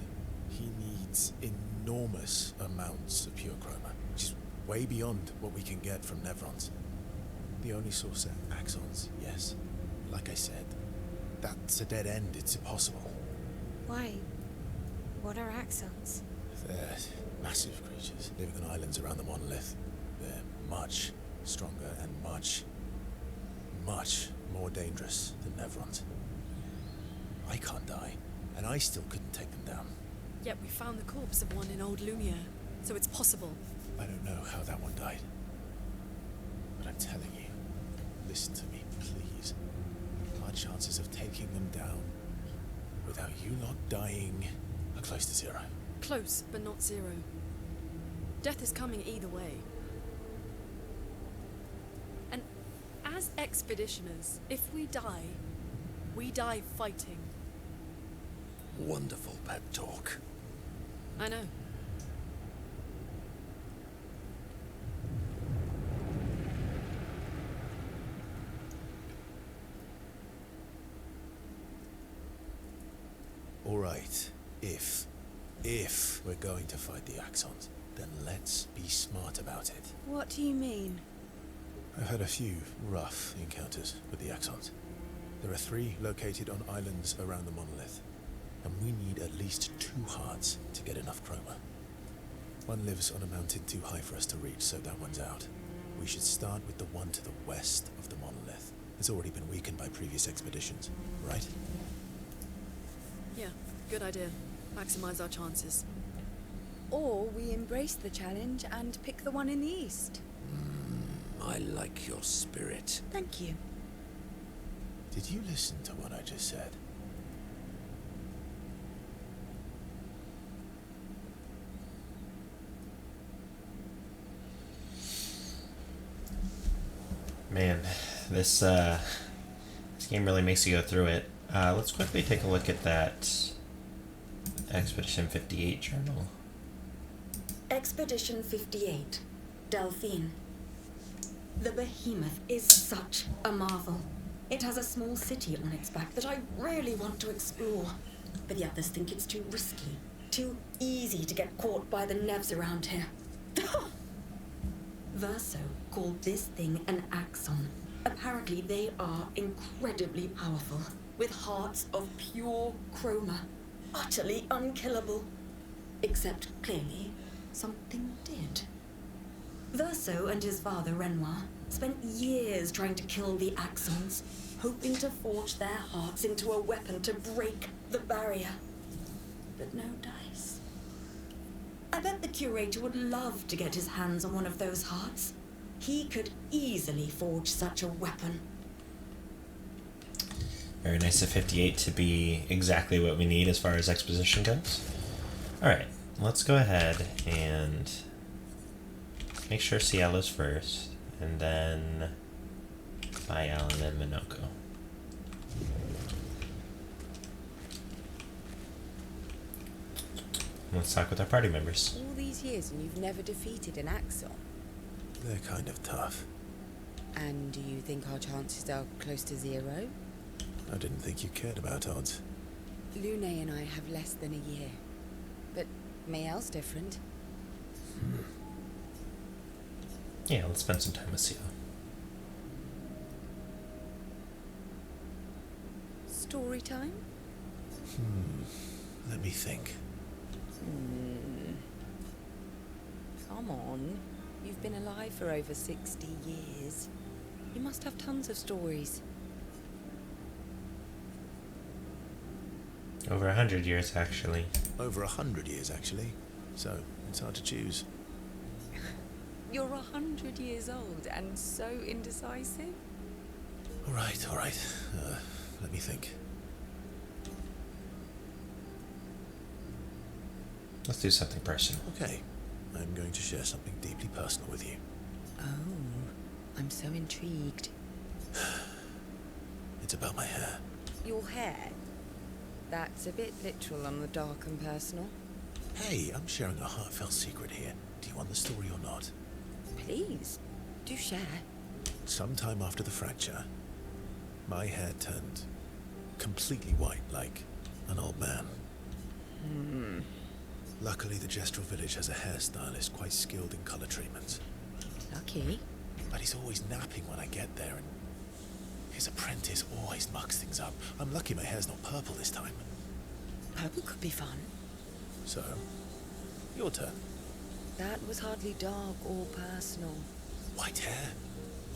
Speaker 3: he needs enormous amounts of pure chroma, which is way beyond what we can get from Nevrons. The only source are Axons, yes. Like I said, that's a dead end, it's impossible.
Speaker 2: Why? What are Axons?
Speaker 3: They're massive creatures living on islands around the monolith. They're much stronger and much more dangerous than Nevrons. I can't die, and I still couldn't take them down.
Speaker 5: Yet we found the corpse of one in Old Lumiere, so it's possible.
Speaker 3: I don't know how that one died. But I'm telling you, listen to me, please. Our chances of taking them down without you lot dying are close to zero.
Speaker 5: Close, but not zero. Death is coming either way. And as expeditioners, if we die fighting.
Speaker 6: Wonderful pep talk.
Speaker 5: I know.
Speaker 3: All right, if we're going to fight the Axons, then let's be smart about it.
Speaker 4: What do you mean?
Speaker 3: I've had a few rough encounters with the Axons. There are 3 located on islands around the monolith, and we need at least 2 hearts to get enough chroma. One lives on a mountain too high for us to reach, so that one's out. We should start with the one to the west of the monolith. It's already been weakened by previous expeditions, right?
Speaker 5: Yeah, good idea. Maximize our chances.
Speaker 4: Or we embrace the challenge and pick the one in the east.
Speaker 6: I like your spirit.
Speaker 4: Thank you.
Speaker 3: Did you listen to what I just said?
Speaker 1: Man, this game really makes you go through it. Let's quickly take a look at that Expedition 58 journal.
Speaker 9: Expedition 58, Delphine. The behemoth is such a marvel. It has a small city on its back that I really want to explore. But the others think it's too risky, too easy to get caught by the nevs around here. Verso called this thing an axon. Apparently they are incredibly powerful, with hearts of pure chroma, utterly unkillable. Except clearly, something did. Verso and his father, Renoir, spent years trying to kill the Axons, hoping to forge their hearts into a weapon to break the barrier. But no dice. I bet the curator would love to get his hands on one of those hearts. He could easily forge such a weapon.
Speaker 1: Very nice of 58 to be exactly what we need as far as exposition goes. Alright, let's go ahead and make sure Ciel is first, and then by Alan and Minoko. Let's talk with our party members.
Speaker 4: All these years and you've never defeated an Axon?
Speaker 3: They're kind of tough.
Speaker 4: And do you think our chances are close to 0?
Speaker 3: I didn't think you cared about odds.
Speaker 4: Lune and I have less than a year. But Mael's different.
Speaker 1: Yeah, let's spend some time with Ciel.
Speaker 4: Story time?
Speaker 3: Let me think.
Speaker 4: Come on. You've been alive for over 60 years. You must have tons of stories.
Speaker 1: Over 100 years, actually.
Speaker 3: Over 100 years, actually. So, it's hard to choose.
Speaker 4: You're 100 years old and so indecisive?
Speaker 3: All right. Let me think.
Speaker 1: Let's do something personal.
Speaker 3: Okay. I'm going to share something deeply personal with you.
Speaker 4: Oh, I'm so intrigued.
Speaker 3: It's about my hair.
Speaker 4: Your hair? That's a bit literal on the dark and personal.
Speaker 3: Hey, I'm sharing a heartfelt secret here. Do you want the story or not?
Speaker 4: Please, do share.
Speaker 3: Sometime after the fracture, my hair turned completely white, like an old man. Luckily, the Gestural village has a hairstylist quite skilled in color treatments.
Speaker 4: Lucky.
Speaker 3: But he's always napping when I get there, and his apprentice always mucks things up. I'm lucky my hair's not purple this time.
Speaker 4: Purple could be fun.
Speaker 3: So, your turn.
Speaker 4: That was hardly dark or personal.
Speaker 3: White hair?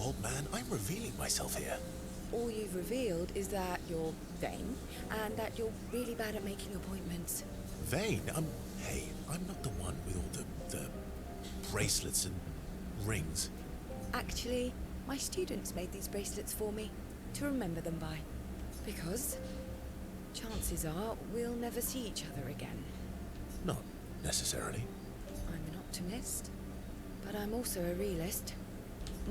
Speaker 3: Old man, I'm revealing myself here.
Speaker 4: All you've revealed is that you're vain, and that you're really bad at making appointments.
Speaker 3: Vain? Hey, I'm not the one with all the bracelets and rings.
Speaker 4: Actually, my students made these bracelets for me, to remember them by. Because chances are we'll never see each other again.
Speaker 3: Not necessarily.
Speaker 4: I'm an optimist, but I'm also a realist.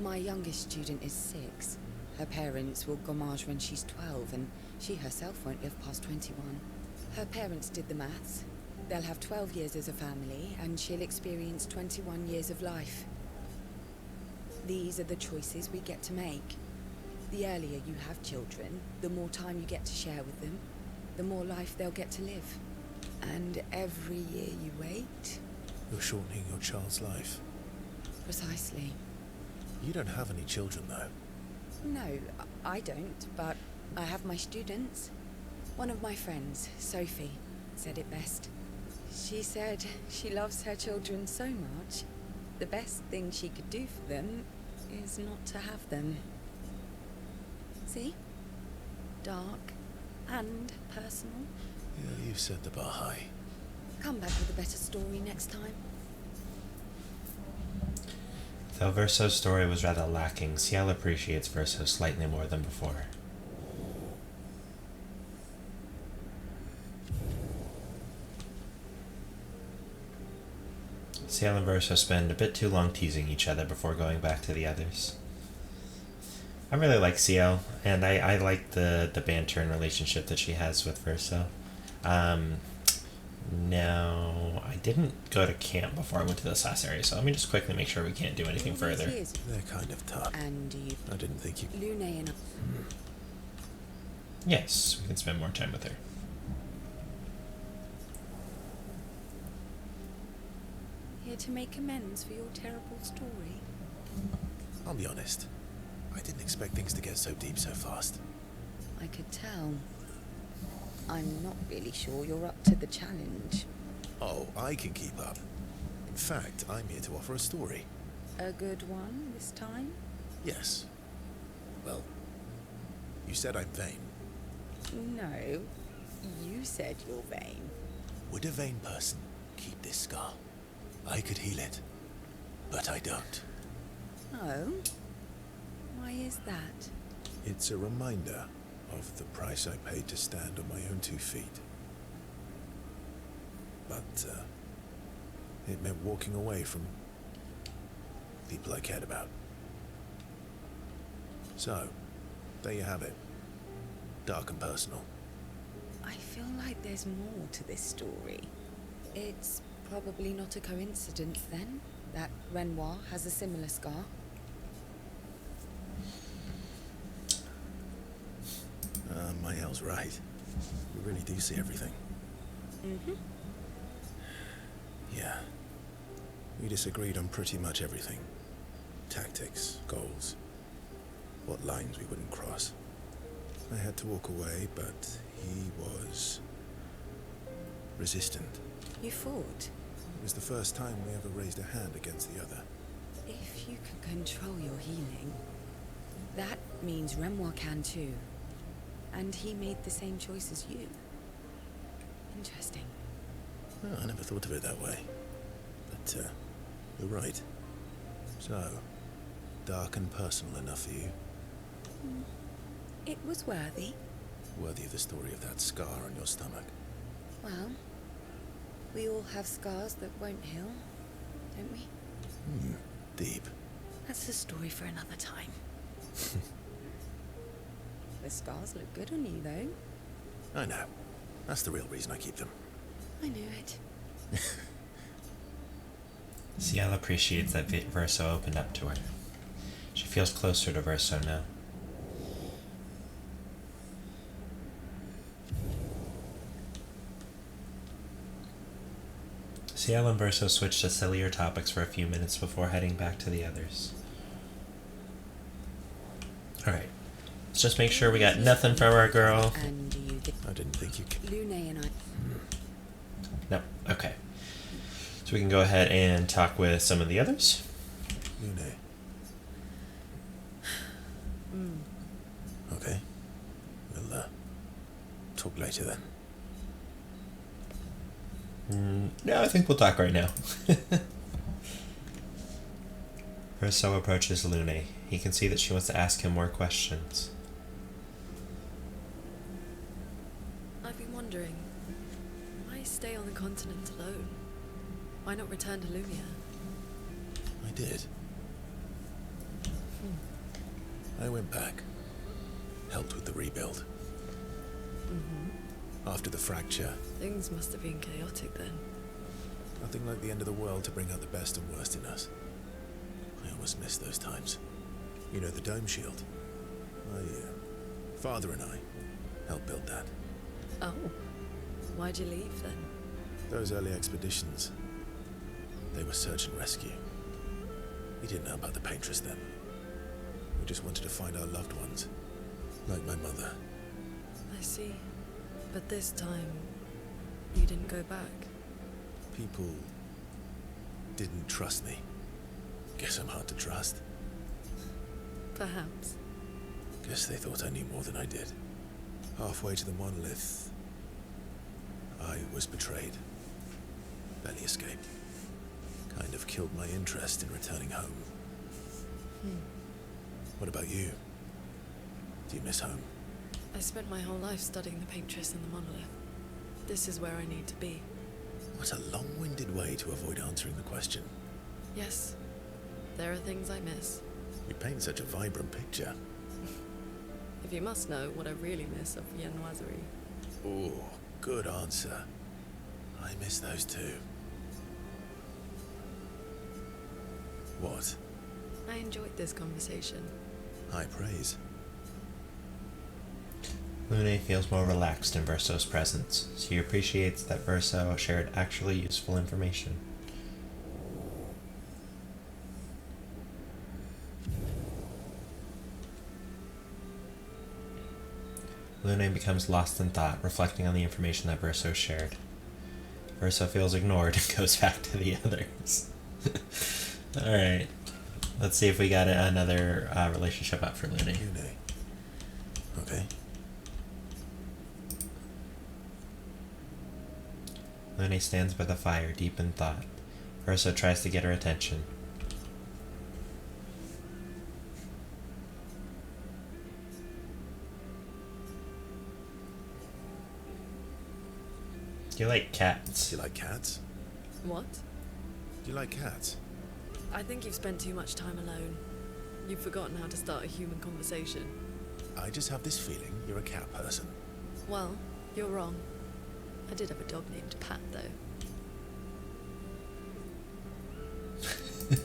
Speaker 4: My youngest student is 6. Her parents will gommage when she's 12, and she herself won't live past 21. Her parents did the maths. They'll have 12 years as a family, and she'll experience 21 years of life. These are the choices we get to make. The earlier you have children, the more time you get to share with them, the more life they'll get to live. And every year you wait...
Speaker 3: You're shortening your child's life.
Speaker 4: Precisely.
Speaker 3: You don't have any children, though.
Speaker 4: No, I don't, but I have my students. One of my friends, Sophie, said it best. She said she loves her children so much, the best thing she could do for them is not to have them. See? Dark and personal.
Speaker 3: Yeah, you've set the bar high.
Speaker 4: Come back with a better story next time.
Speaker 1: Though Verso's story was rather lacking, Ciel appreciates Verso slightly more than before. Ciel and Verso spend a bit too long teasing each other before going back to the others. I really like Ciel, and I like the banter and relationship that she has with Verso. Now, I didn't go to camp before I went to this last area, so let me just quickly make sure we can't do anything further.
Speaker 3: They're kind of tough.
Speaker 4: And you...
Speaker 3: I didn't think you...
Speaker 4: Lune and...
Speaker 1: Yes, we can spend more time with her.
Speaker 4: Here to make amends for your terrible story.
Speaker 3: I'll be honest. I didn't expect things to get so deep so fast.
Speaker 4: I could tell. I'm not really sure you're up to the challenge.
Speaker 3: Oh, I can keep up. In fact, I'm here to offer a story.
Speaker 4: A good one this time?
Speaker 3: Yes. Well, you said I'm vain.
Speaker 4: No, you said you're vain.
Speaker 3: Would a vain person keep this scar? I could heal it, but I don't.
Speaker 4: Oh? Why is that?
Speaker 3: It's a reminder of the price I paid to stand on my own 2 feet. But, it meant walking away from people I cared about. So, there you have it. Dark and personal.
Speaker 4: I feel like there's more to this story. It's probably not a coincidence, then, that Renoir has a similar scar.
Speaker 3: Mael's right. We really do see everything.
Speaker 4: Mm-hmm.
Speaker 3: Yeah. We disagreed on pretty much everything. Tactics, goals, what lines we wouldn't cross. I had to walk away, but he was resistant.
Speaker 4: You fought?
Speaker 3: It was the first time we ever raised a hand against the other.
Speaker 4: If you can control your healing, that means Renoir can too. And he made the same choice as you. Interesting.
Speaker 3: Oh, I never thought of it that way. But, you're right. So, dark and personal enough for you?
Speaker 4: It was worthy.
Speaker 3: Worthy of the story of that scar on your stomach.
Speaker 4: Well, we all have scars that won't heal, don't we?
Speaker 3: Deep.
Speaker 4: That's a story for another time. The scars look good on you, though.
Speaker 3: I know. That's the real reason I keep them.
Speaker 4: I knew it.
Speaker 1: Ciel appreciates that Verso opened up to her. She feels closer to Verso now. Ciel and Verso switched to sillier topics for a few minutes before heading back to the others. Alright. Let's just make sure we got nothing from our girl.
Speaker 4: And you get
Speaker 3: I didn't think you could.
Speaker 4: Lune and I.
Speaker 1: No. Okay. So we can go ahead and talk with some of the others.
Speaker 3: Lune. Okay. We'll, talk later then.
Speaker 1: No, I think we'll talk right now. Verso approaches Lune. He can see that she wants to ask him more questions.
Speaker 5: I've been wondering, why stay on the continent alone? Why not return to Lumia?
Speaker 3: I did. I went back. Helped with the rebuild. After the fracture,
Speaker 5: Things must have been chaotic then.
Speaker 3: nothing like the end of the world to bring out the best and worst in us. I almost miss those times. You know, the dome shield. Father and I helped build that.
Speaker 5: Oh. Why'd you leave then?
Speaker 3: Those early expeditions, they were search and rescue. We didn't know about the Paintress then. We just wanted to find our loved ones, like my mother.
Speaker 5: I see. But this time, you didn't go back.
Speaker 3: People didn't trust me. Guess I'm hard to trust.
Speaker 5: Perhaps.
Speaker 3: Guess they thought I knew more than I did. Halfway to the monolith, I was betrayed. Barely escaped. Kind of killed my interest in returning home. What about you? Do you miss home?
Speaker 5: I spent my whole life studying the paintress and the monolith. This is where I need to be.
Speaker 3: What a long-winded way to avoid answering the question.
Speaker 5: Yes, there are things I miss.
Speaker 3: You paint such a vibrant picture.
Speaker 5: If you must know what I really miss of viennoiserie.
Speaker 3: Oh, good answer. I miss those too. What?
Speaker 5: I enjoyed this conversation.
Speaker 3: High praise.
Speaker 1: Lune feels more relaxed in Verso's presence. She appreciates that Verso shared actually useful information. Lune becomes lost in thought, reflecting on the information that Verso shared. Verso feels ignored and goes back to the others. Alright. Let's see if we got another relationship up for Lune.
Speaker 3: Lune. Okay.
Speaker 1: Lune stands by the fire, deep in thought. Verso tries to get her attention. Do you like cats?
Speaker 3: Do you like cats?
Speaker 5: What?
Speaker 3: Do you like cats?
Speaker 5: I think you've spent too much time alone. You've forgotten how to start a human conversation.
Speaker 3: I just have this feeling you're a cat person.
Speaker 5: Well, you're wrong. I did have a dog named Pat, though.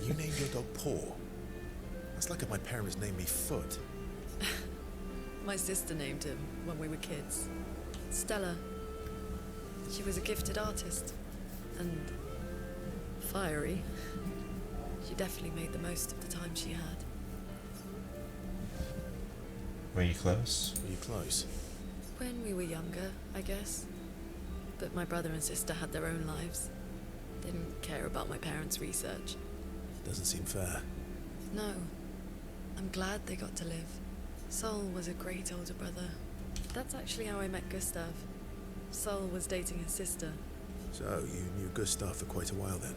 Speaker 3: You named your dog Paw. That's like if my parents named me Foot.
Speaker 5: My sister named him when we were kids. Stella. She was a gifted artist. And fiery. She definitely made the most of the time she had.
Speaker 1: Were you close?
Speaker 3: Were you close?
Speaker 5: When we were younger, I guess. But my brother and sister had their own lives. Didn't care about my parents' research.
Speaker 3: Doesn't seem fair.
Speaker 5: No. I'm glad they got to live. Sol was a great older brother. That's actually how I met Gustav. Sol was dating his sister.
Speaker 3: So, you knew Gustav for quite a while then?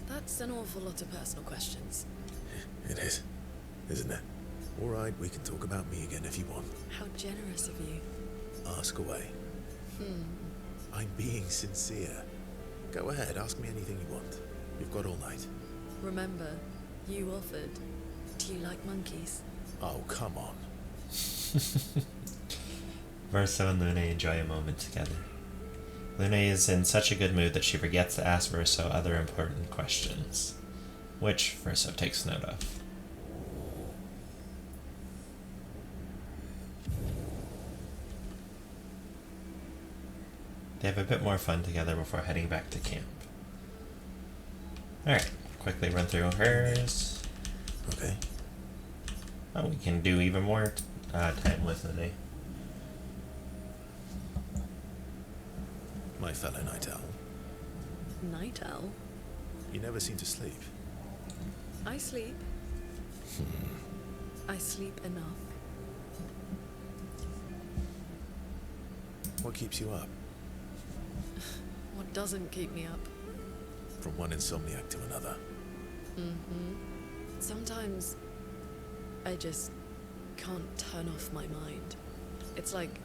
Speaker 5: That's an awful lot of personal questions.
Speaker 3: It is, isn't it? All right, we can talk about me again if you want.
Speaker 5: How generous of you.
Speaker 3: Ask away. I'm being sincere. Go ahead, ask me anything you want. You've got all night.
Speaker 5: Remember, you offered. Do you like monkeys?
Speaker 3: Oh, come on.
Speaker 1: Verso and Lune enjoy a moment together. Lune is in such a good mood that she forgets to ask Verso other important questions, which Verso takes note of. They have a bit more fun together before heading back to camp. Alright, quickly run through hers.
Speaker 3: Okay.
Speaker 1: Oh, we can do even more time with Lune.
Speaker 3: My fellow night owl.
Speaker 5: Night owl?
Speaker 3: You never seem to sleep.
Speaker 5: I sleep. I sleep enough.
Speaker 3: What keeps you up?
Speaker 5: What doesn't keep me up?
Speaker 3: From one insomniac to another.
Speaker 5: Sometimes I just can't turn off my mind. It's like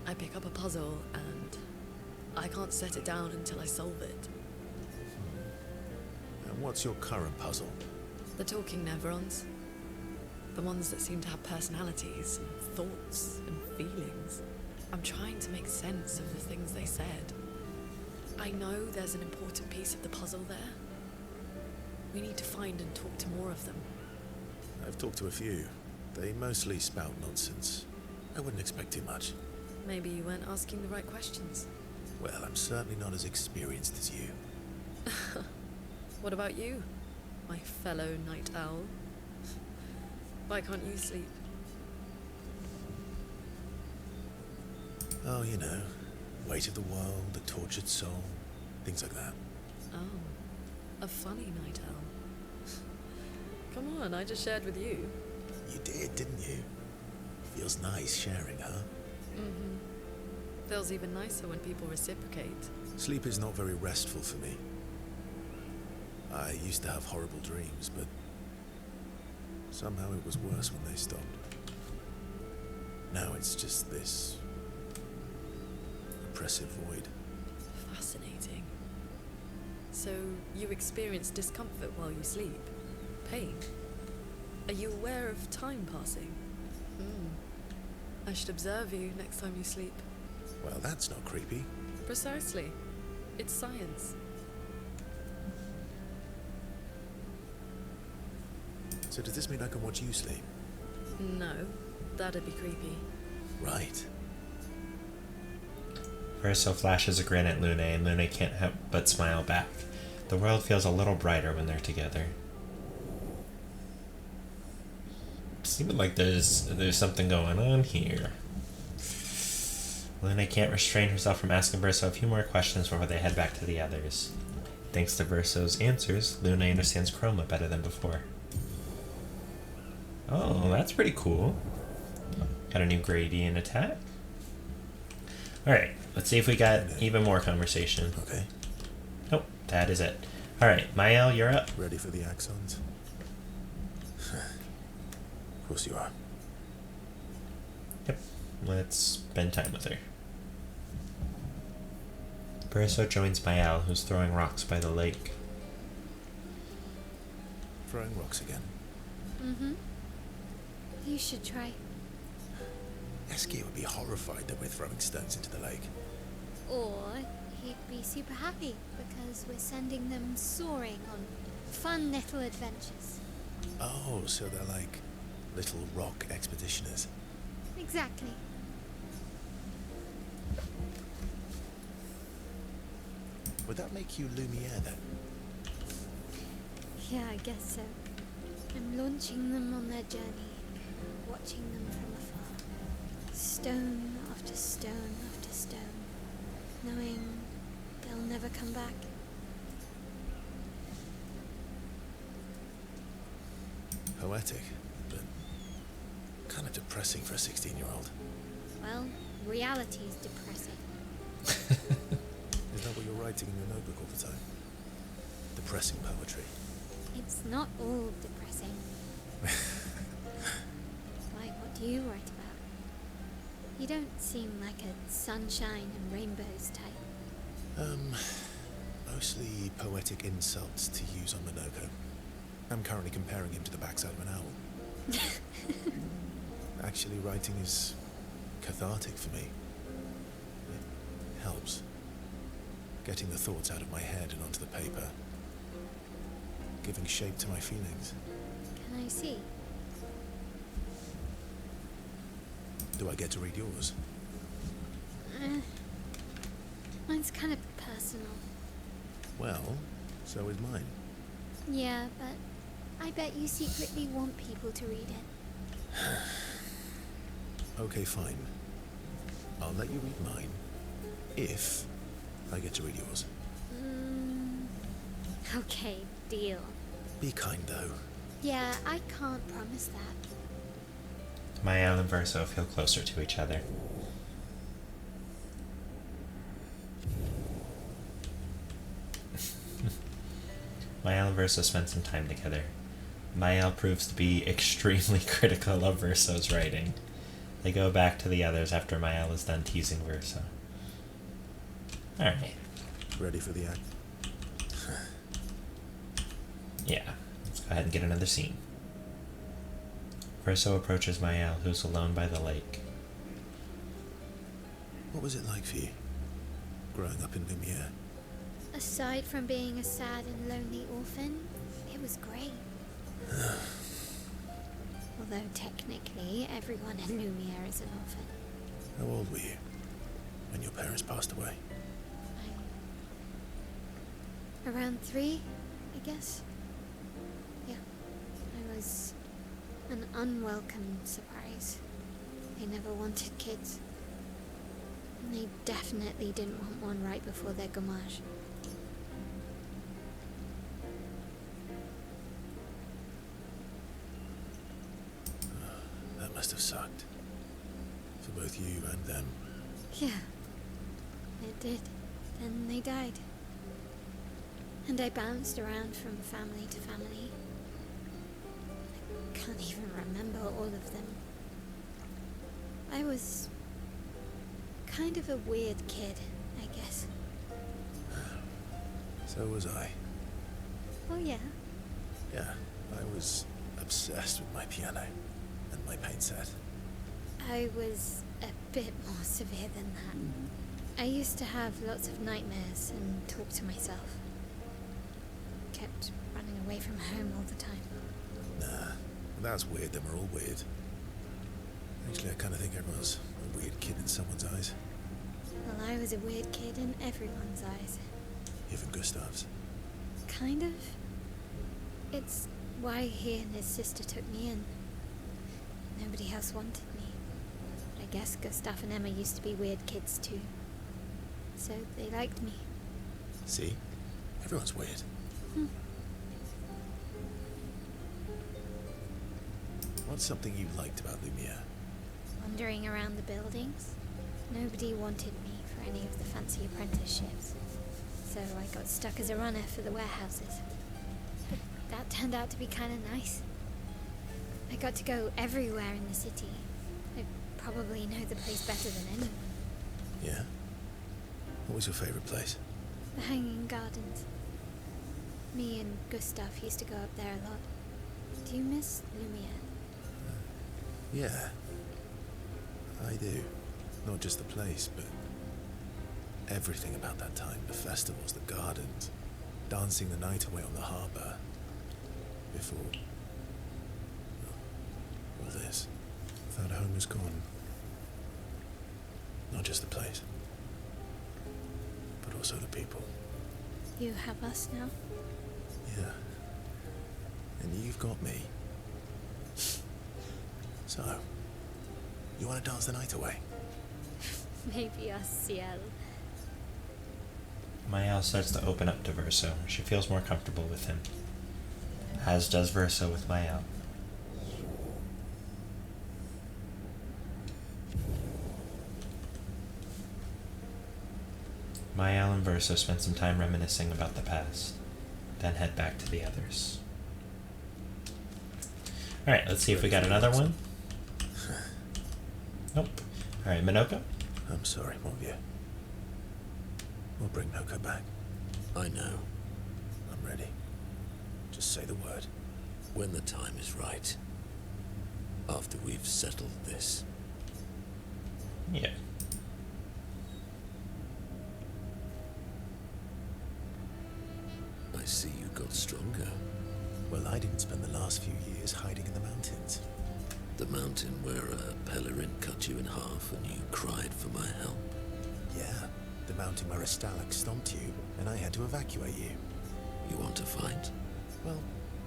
Speaker 5: I pick up a puzzle and I can't set it down until I solve it.
Speaker 3: And what's your current puzzle?
Speaker 5: The talking Neverons. The ones that seem to have personalities and thoughts and feelings. I'm trying to make sense of the things they said. I know there's an important piece of the puzzle there. We need to find and talk to more of them.
Speaker 3: I've talked to a few. They mostly spout nonsense. I wouldn't expect too much.
Speaker 5: Maybe you weren't asking the right questions.
Speaker 3: Well, I'm certainly not as experienced as you.
Speaker 5: What about you, my fellow night owl? Why can't you sleep?
Speaker 3: Oh, you know, weight of the world, the tortured soul, things like that.
Speaker 5: Oh, a funny night owl. Come on, I just shared with you.
Speaker 3: You did, didn't you? Feels nice sharing, huh?
Speaker 5: Feels even nicer when people reciprocate.
Speaker 3: Sleep is not very restful for me. I used to have horrible dreams, but Somehow it was worse when they stopped. Now it's just this oppressive void.
Speaker 5: Fascinating. So, you experience discomfort while you sleep? Pain? Are you aware of time passing? I should observe you next time you sleep.
Speaker 3: Well, that's not creepy.
Speaker 5: Precisely. It's science.
Speaker 3: So does this mean I can watch you sleep?
Speaker 5: No, that'd be creepy.
Speaker 3: Right.
Speaker 1: Verso flashes a grin at Lune, and Lune can't help but smile back. The world feels a little brighter when they're together. Seems like there's something going on here. Lune can't restrain herself from asking Verso a few more questions before they head back to the others. Thanks to Verso's answers, Lune understands Chroma better than before. Oh, that's pretty cool. Got a new gradient attack. Alright, let's see if we got even more conversation.
Speaker 3: Okay.
Speaker 1: Nope, that is it. Alright, Mael, you're up.
Speaker 3: Ready for the axons? Of course you are.
Speaker 1: Yep, let's spend time with her. Verso joins Mael, who's throwing rocks by the lake.
Speaker 3: Throwing rocks again.
Speaker 2: Mm-hmm. You should try.
Speaker 3: Eski would be horrified that we're throwing stones into the lake.
Speaker 2: Or he'd be super happy because we're sending them soaring on fun little adventures.
Speaker 3: Oh, so they're like little rock expeditioners.
Speaker 2: Exactly.
Speaker 3: Would that make you Lumiere then?
Speaker 2: Yeah, I guess so. I'm launching them on their journey, watching them from afar. Stone after stone after stone, knowing they'll never come back.
Speaker 3: Poetic, but kind of depressing for a 16-year-old.
Speaker 2: Well, reality's depressing.
Speaker 3: Is that what you're writing in your notebook all the time? Depressing poetry.
Speaker 2: It's not all depressing. Why, what do you write about? You don't seem like a sunshine and rainbows type.
Speaker 3: Mostly poetic insults to use on Minoko. I'm currently comparing him to the backside of an owl. Actually, writing is cathartic for me. It helps. Getting the thoughts out of my head and onto the paper. Giving shape to my feelings.
Speaker 2: Can I see?
Speaker 3: Do I get to read yours?
Speaker 2: Mine's kind of personal.
Speaker 3: Well, so is mine.
Speaker 2: Yeah, but I bet you secretly want people to read it.
Speaker 3: Okay, fine. I'll let you read mine, if I get to read yours.
Speaker 2: Okay, deal.
Speaker 3: Be kind, though.
Speaker 2: Yeah, I can't promise that.
Speaker 1: Mael and Verso feel closer to each other. Mael and Verso spend some time together. Mael proves to be extremely critical of Verso's writing. They go back to the others after Mael is done teasing Verso. Alright.
Speaker 3: Ready for the act?
Speaker 1: Yeah, let's go ahead and get another scene. Verso approaches Mael, who's alone by the lake.
Speaker 3: What was it like for you, growing up in Lumiere?
Speaker 2: Aside from being a sad and lonely orphan, it was great. Although technically, everyone in Lumiere is an orphan.
Speaker 3: How old were you when your parents passed away?
Speaker 2: Around 3, I guess. Yeah, I was an unwelcome surprise. They never wanted kids. And they definitely didn't want one right before their gommage.
Speaker 3: That must have sucked. For both you and them.
Speaker 2: Yeah, it did. Then they died. And I bounced around from family to family. can't even remember all of them. I was kind of a weird kid, I guess.
Speaker 3: So was I.
Speaker 2: Oh yeah?
Speaker 3: Yeah, I was obsessed with my piano and my paint set.
Speaker 2: I was a bit more severe than that. I used to have lots of nightmares and talk to myself. Kept running away from home all the time.
Speaker 3: Nah, if that's weird, then we're all weird. Actually, I kind of think everyone's a weird kid in someone's eyes.
Speaker 2: Well, I was a weird kid in everyone's eyes.
Speaker 3: Even Gustav's.
Speaker 2: Kind of. It's why he and his sister took me in. Nobody else wanted me. I guess Gustav and Emma used to be weird kids too. So they liked me.
Speaker 3: See? Everyone's weird. What's something you liked about Lumiere?
Speaker 2: Wandering around the buildings. Nobody wanted me for any of the fancy apprenticeships. So I got stuck as a runner for the warehouses. But that turned out to be kind of nice. I got to go everywhere in the city. I probably know the place better than anyone.
Speaker 3: Yeah? What was your favorite place?
Speaker 2: The Hanging Gardens. Me and Gustav used to go up there a lot. Do you miss Lumiere?
Speaker 3: Yeah. I do. Not just the place, but everything about that time. The festivals, the gardens, dancing the night away on the harbour. Before all this. That home is gone. Not just the place, but also the people.
Speaker 2: You have us now?
Speaker 3: Yeah. And you've got me. So, you want to dance the night away?
Speaker 2: Maybe us, Ciel.
Speaker 1: Mael starts to open up to Verso. She feels more comfortable with him. As does Verso with Mael. Mael and Verso spend some time reminiscing about the past, then head back to the others. Alright, let's see if we got another one. Nope. Alright, Minoko?
Speaker 3: I'm sorry, Monvier. We'll bring Noko back.
Speaker 6: I know.
Speaker 3: I'm ready. Just say the word.
Speaker 6: When the time is right. After we've settled this.
Speaker 1: Yeah.
Speaker 6: I see you got stronger.
Speaker 3: Well, I didn't spend the last few years hiding in the mountains.
Speaker 6: The mountain where a Pellerin cut you in half and you cried for my help.
Speaker 3: Yeah, the mountain where a Stalak stomped you, and I had to evacuate you.
Speaker 6: You want to fight?
Speaker 3: Well,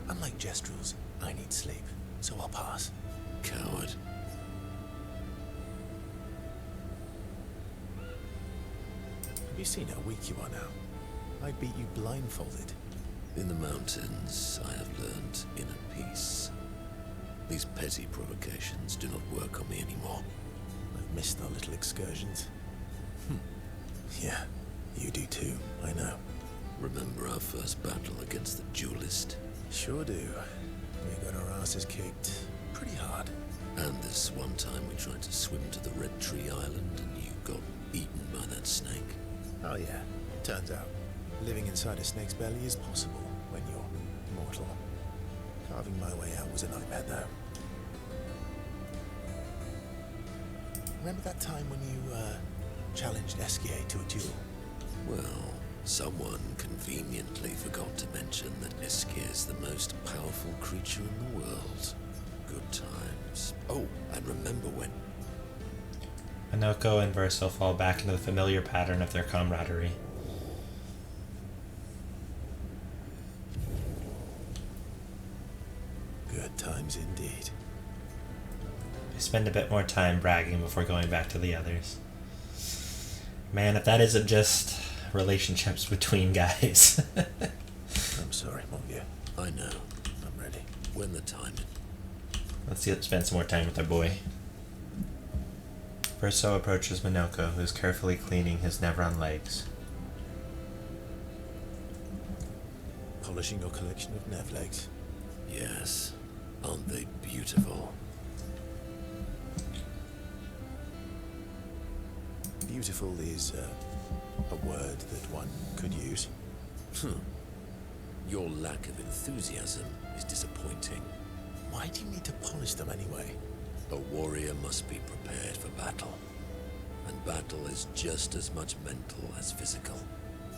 Speaker 3: unlike Jestrels, I need sleep, so I'll pass.
Speaker 6: Coward.
Speaker 3: Have you seen how weak you are now? I beat you blindfolded.
Speaker 6: In the mountains, I have learned inner peace. These petty provocations do not work on me anymore.
Speaker 3: I've missed our little excursions. Yeah, you do too, I know.
Speaker 6: Remember our first battle against the duelist?
Speaker 3: Sure do. We got our asses kicked pretty hard.
Speaker 6: And this one time we tried to swim to the Red Tree Island and you got eaten by that snake.
Speaker 3: Oh yeah, turns out living inside a snake's belly is possible when you're mortal. Carving my way out was a nightmare though. Remember that time when you challenged Eskier to a duel?
Speaker 6: Well, someone conveniently forgot to mention that Eskier is the most powerful creature in the world. Good times. Oh, and remember when...
Speaker 1: Minoko and Verso fall back into the familiar pattern of their camaraderie.
Speaker 3: Good times indeed.
Speaker 1: They spend a bit more time bragging before going back to the others. Man, if that isn't just relationships between guys.
Speaker 3: I'm sorry, Monvier.
Speaker 6: I know.
Speaker 3: I'm ready.
Speaker 6: When the time is...
Speaker 1: Let's spend some more time with our boy. Verso approaches Minoko, who's carefully cleaning his Nevron legs.
Speaker 3: Polishing your collection of Nev legs.
Speaker 6: Yes. Aren't they beautiful?
Speaker 3: Beautiful is a word that one could use.
Speaker 6: Your lack of enthusiasm is disappointing.
Speaker 3: Why do you need to polish them anyway?
Speaker 6: A warrior must be prepared for battle. And battle is just as much mental as physical.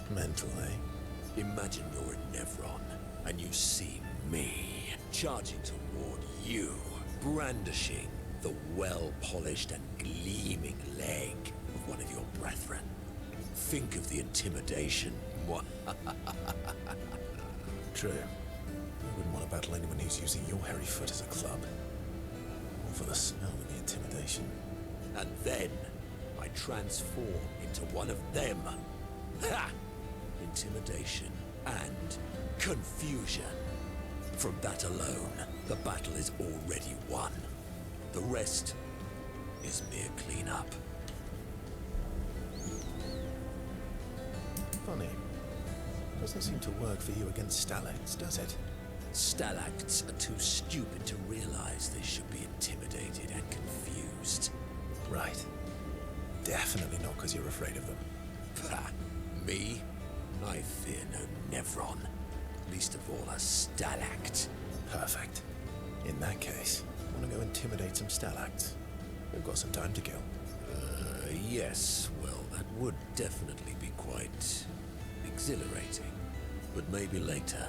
Speaker 3: Mental, eh?
Speaker 6: Imagine you're a Nevron, and you see me charging toward you, brandishing the well-polished and gleaming leg of one of your brethren. Think of the intimidation.
Speaker 3: True. I wouldn't want to battle anyone who's using your hairy foot as a club. Or for the smell of the intimidation.
Speaker 6: And then I transform into one of them. Ha! Intimidation and confusion. From that alone, the battle is already won. The rest is mere cleanup.
Speaker 3: Funny. Doesn't seem to work for you against Stalags, does it?
Speaker 6: Stalacts are too stupid to realize they should be intimidated and confused.
Speaker 3: Right. Definitely not because you're afraid of them.
Speaker 6: Ha! Me? I fear no Nevron. Least of all a Stalact.
Speaker 3: Perfect. In that case, want to go intimidate some Stalacts? We've got some time to kill.
Speaker 6: Yes. Well, that would definitely be quite exhilarating. But maybe later.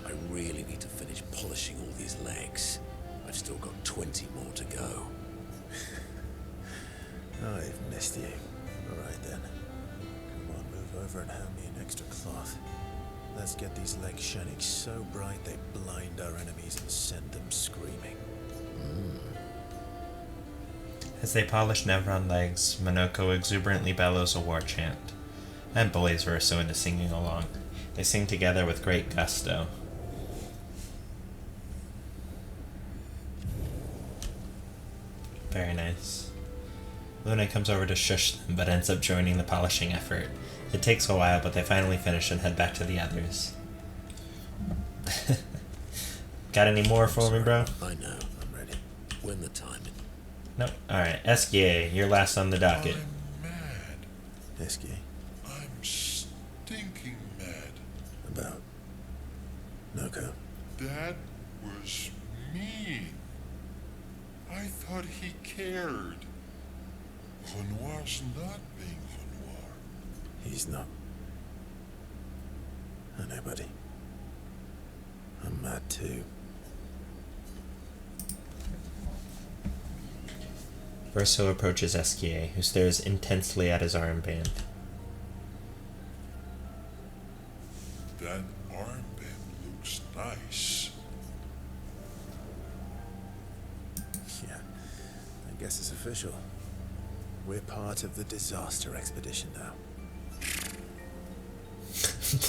Speaker 6: I really need to finish polishing all these legs. I've still got 20 more to go.
Speaker 3: I've missed you. Alright then. Come on, move over and hand me an extra cloth. Let's get these legs shining so bright they blind our enemies and send them screaming.
Speaker 1: As they polish Nevron legs, Monoko exuberantly bellows a war chant. And boys were so into singing along. They sing together with great gusto. Very nice. Luna comes over to shush them, but ends up joining the polishing effort. It takes a while, but they finally finish and head back to the others. Got any more for me, bro?
Speaker 6: I know. I'm ready. When the time.
Speaker 1: Nope. Alright, SGA, you're last on the docket.
Speaker 8: I'm mad.
Speaker 3: Esky,
Speaker 8: I'm stinking mad.
Speaker 3: about Noko.
Speaker 8: That was mean. I thought he cared. Renoir's not being Renoir.
Speaker 3: He's not. I know, buddy. I'm mad too.
Speaker 1: Verso approaches SGA, who stares intensely at his armband.
Speaker 8: That armband looks nice.
Speaker 3: Yeah, I guess it's official. We're part of the disaster expedition now.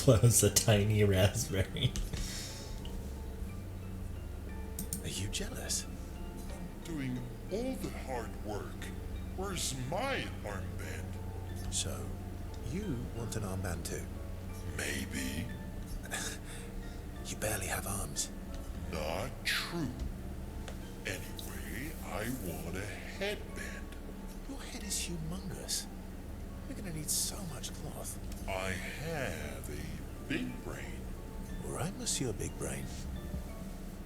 Speaker 1: Blows a tiny raspberry.
Speaker 3: Are you jealous?
Speaker 8: I'm doing all the hard work. Where's my armband?
Speaker 3: So, you want an armband too?
Speaker 8: Maybe.
Speaker 3: You barely have arms.
Speaker 8: Not true. Anyway, I want a headband.
Speaker 3: Your head is humongous. You're gonna need so much cloth.
Speaker 8: I have a big brain.
Speaker 3: All right, Monsieur Big Brain.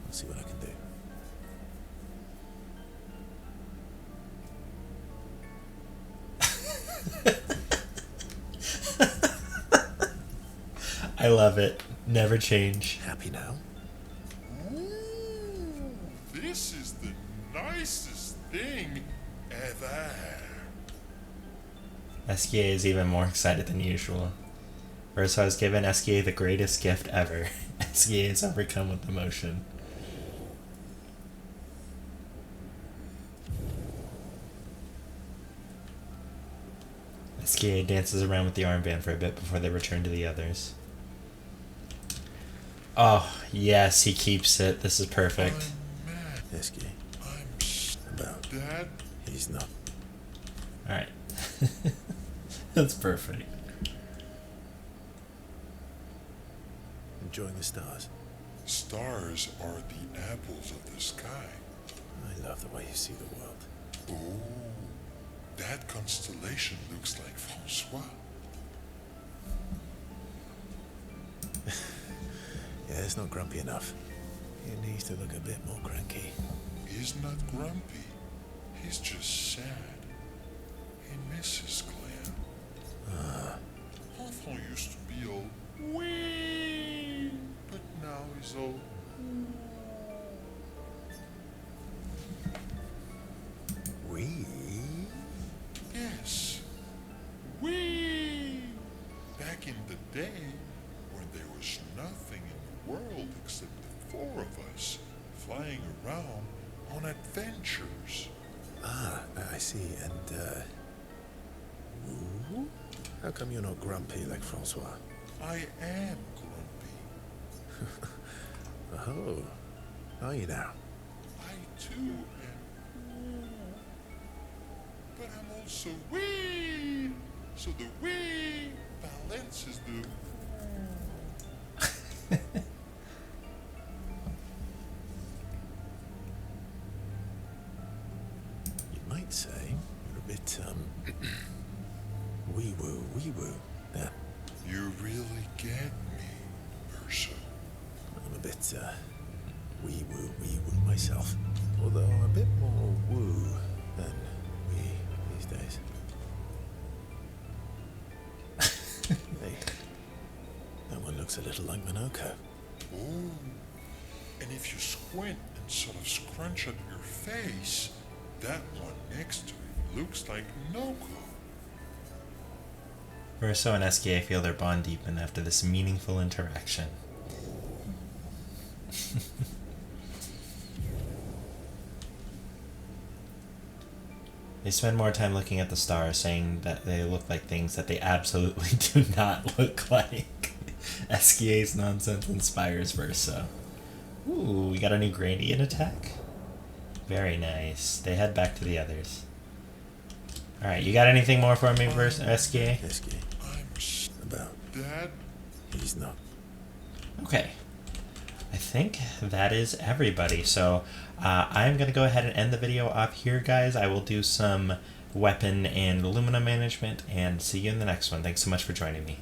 Speaker 3: I'll see what I can do.
Speaker 1: I love it. Never change.
Speaker 3: Happy now?
Speaker 8: Ooh, this is the nicest thing ever.
Speaker 1: SGA is even more excited than usual. Verso has given SGA the greatest gift ever. SGA is overcome with emotion. SGA dances around with the armband for a bit before they return to the others. Oh, yes, he keeps it. This is perfect.
Speaker 8: I'm mad.
Speaker 3: Esky,
Speaker 8: I'm
Speaker 3: about.
Speaker 8: Dad,
Speaker 3: He's not.
Speaker 1: Alright. That's perfect.
Speaker 3: Enjoying the stars.
Speaker 10: Stars are the apples of the sky.
Speaker 3: I love the way you see the world.
Speaker 10: Oh, that constellation looks like Francois.
Speaker 3: Yeah, it's not grumpy enough. It needs to look a bit more cranky.
Speaker 10: He's not grumpy. He's just sad. He misses Claire. Enfant used to be all wee, but now he's all
Speaker 3: We?
Speaker 10: yes, wee. Back in the day, when there was nothing in the world except the four of us flying around on adventures.
Speaker 3: Ah, I see. And, ooh? How come you're not grumpy like Francois?
Speaker 10: I am grumpy.
Speaker 3: Oh, are you now?
Speaker 10: I too am. But I'm also wee. So the wee balances the.
Speaker 3: You might say you're a bit, wee-woo. Yeah,
Speaker 10: You really get me, Ursa.
Speaker 3: I'm a bit, wee-woo myself. Although a bit more woo than wee these days. Hey, that one looks a little like Minoko.
Speaker 10: Oh. And if you squint and sort of scrunch up your face, that one next to it looks like Noko.
Speaker 1: Verso and SKA feel their bond deepen after this meaningful interaction. They spend more time looking at the stars, saying that they look like things that they absolutely do not look like. SKA's nonsense inspires Verso. Ooh, we got a new Gradian attack? Very nice. They head back to the others. Alright, you got anything more for me, SKA?
Speaker 3: SK. About.
Speaker 10: Dad?
Speaker 3: He's not.
Speaker 1: Okay. I think that is everybody. So I'm going to go ahead and end the video off here, guys. I will do some weapon and Illumina management, and see you in the next one. Thanks so much for joining me.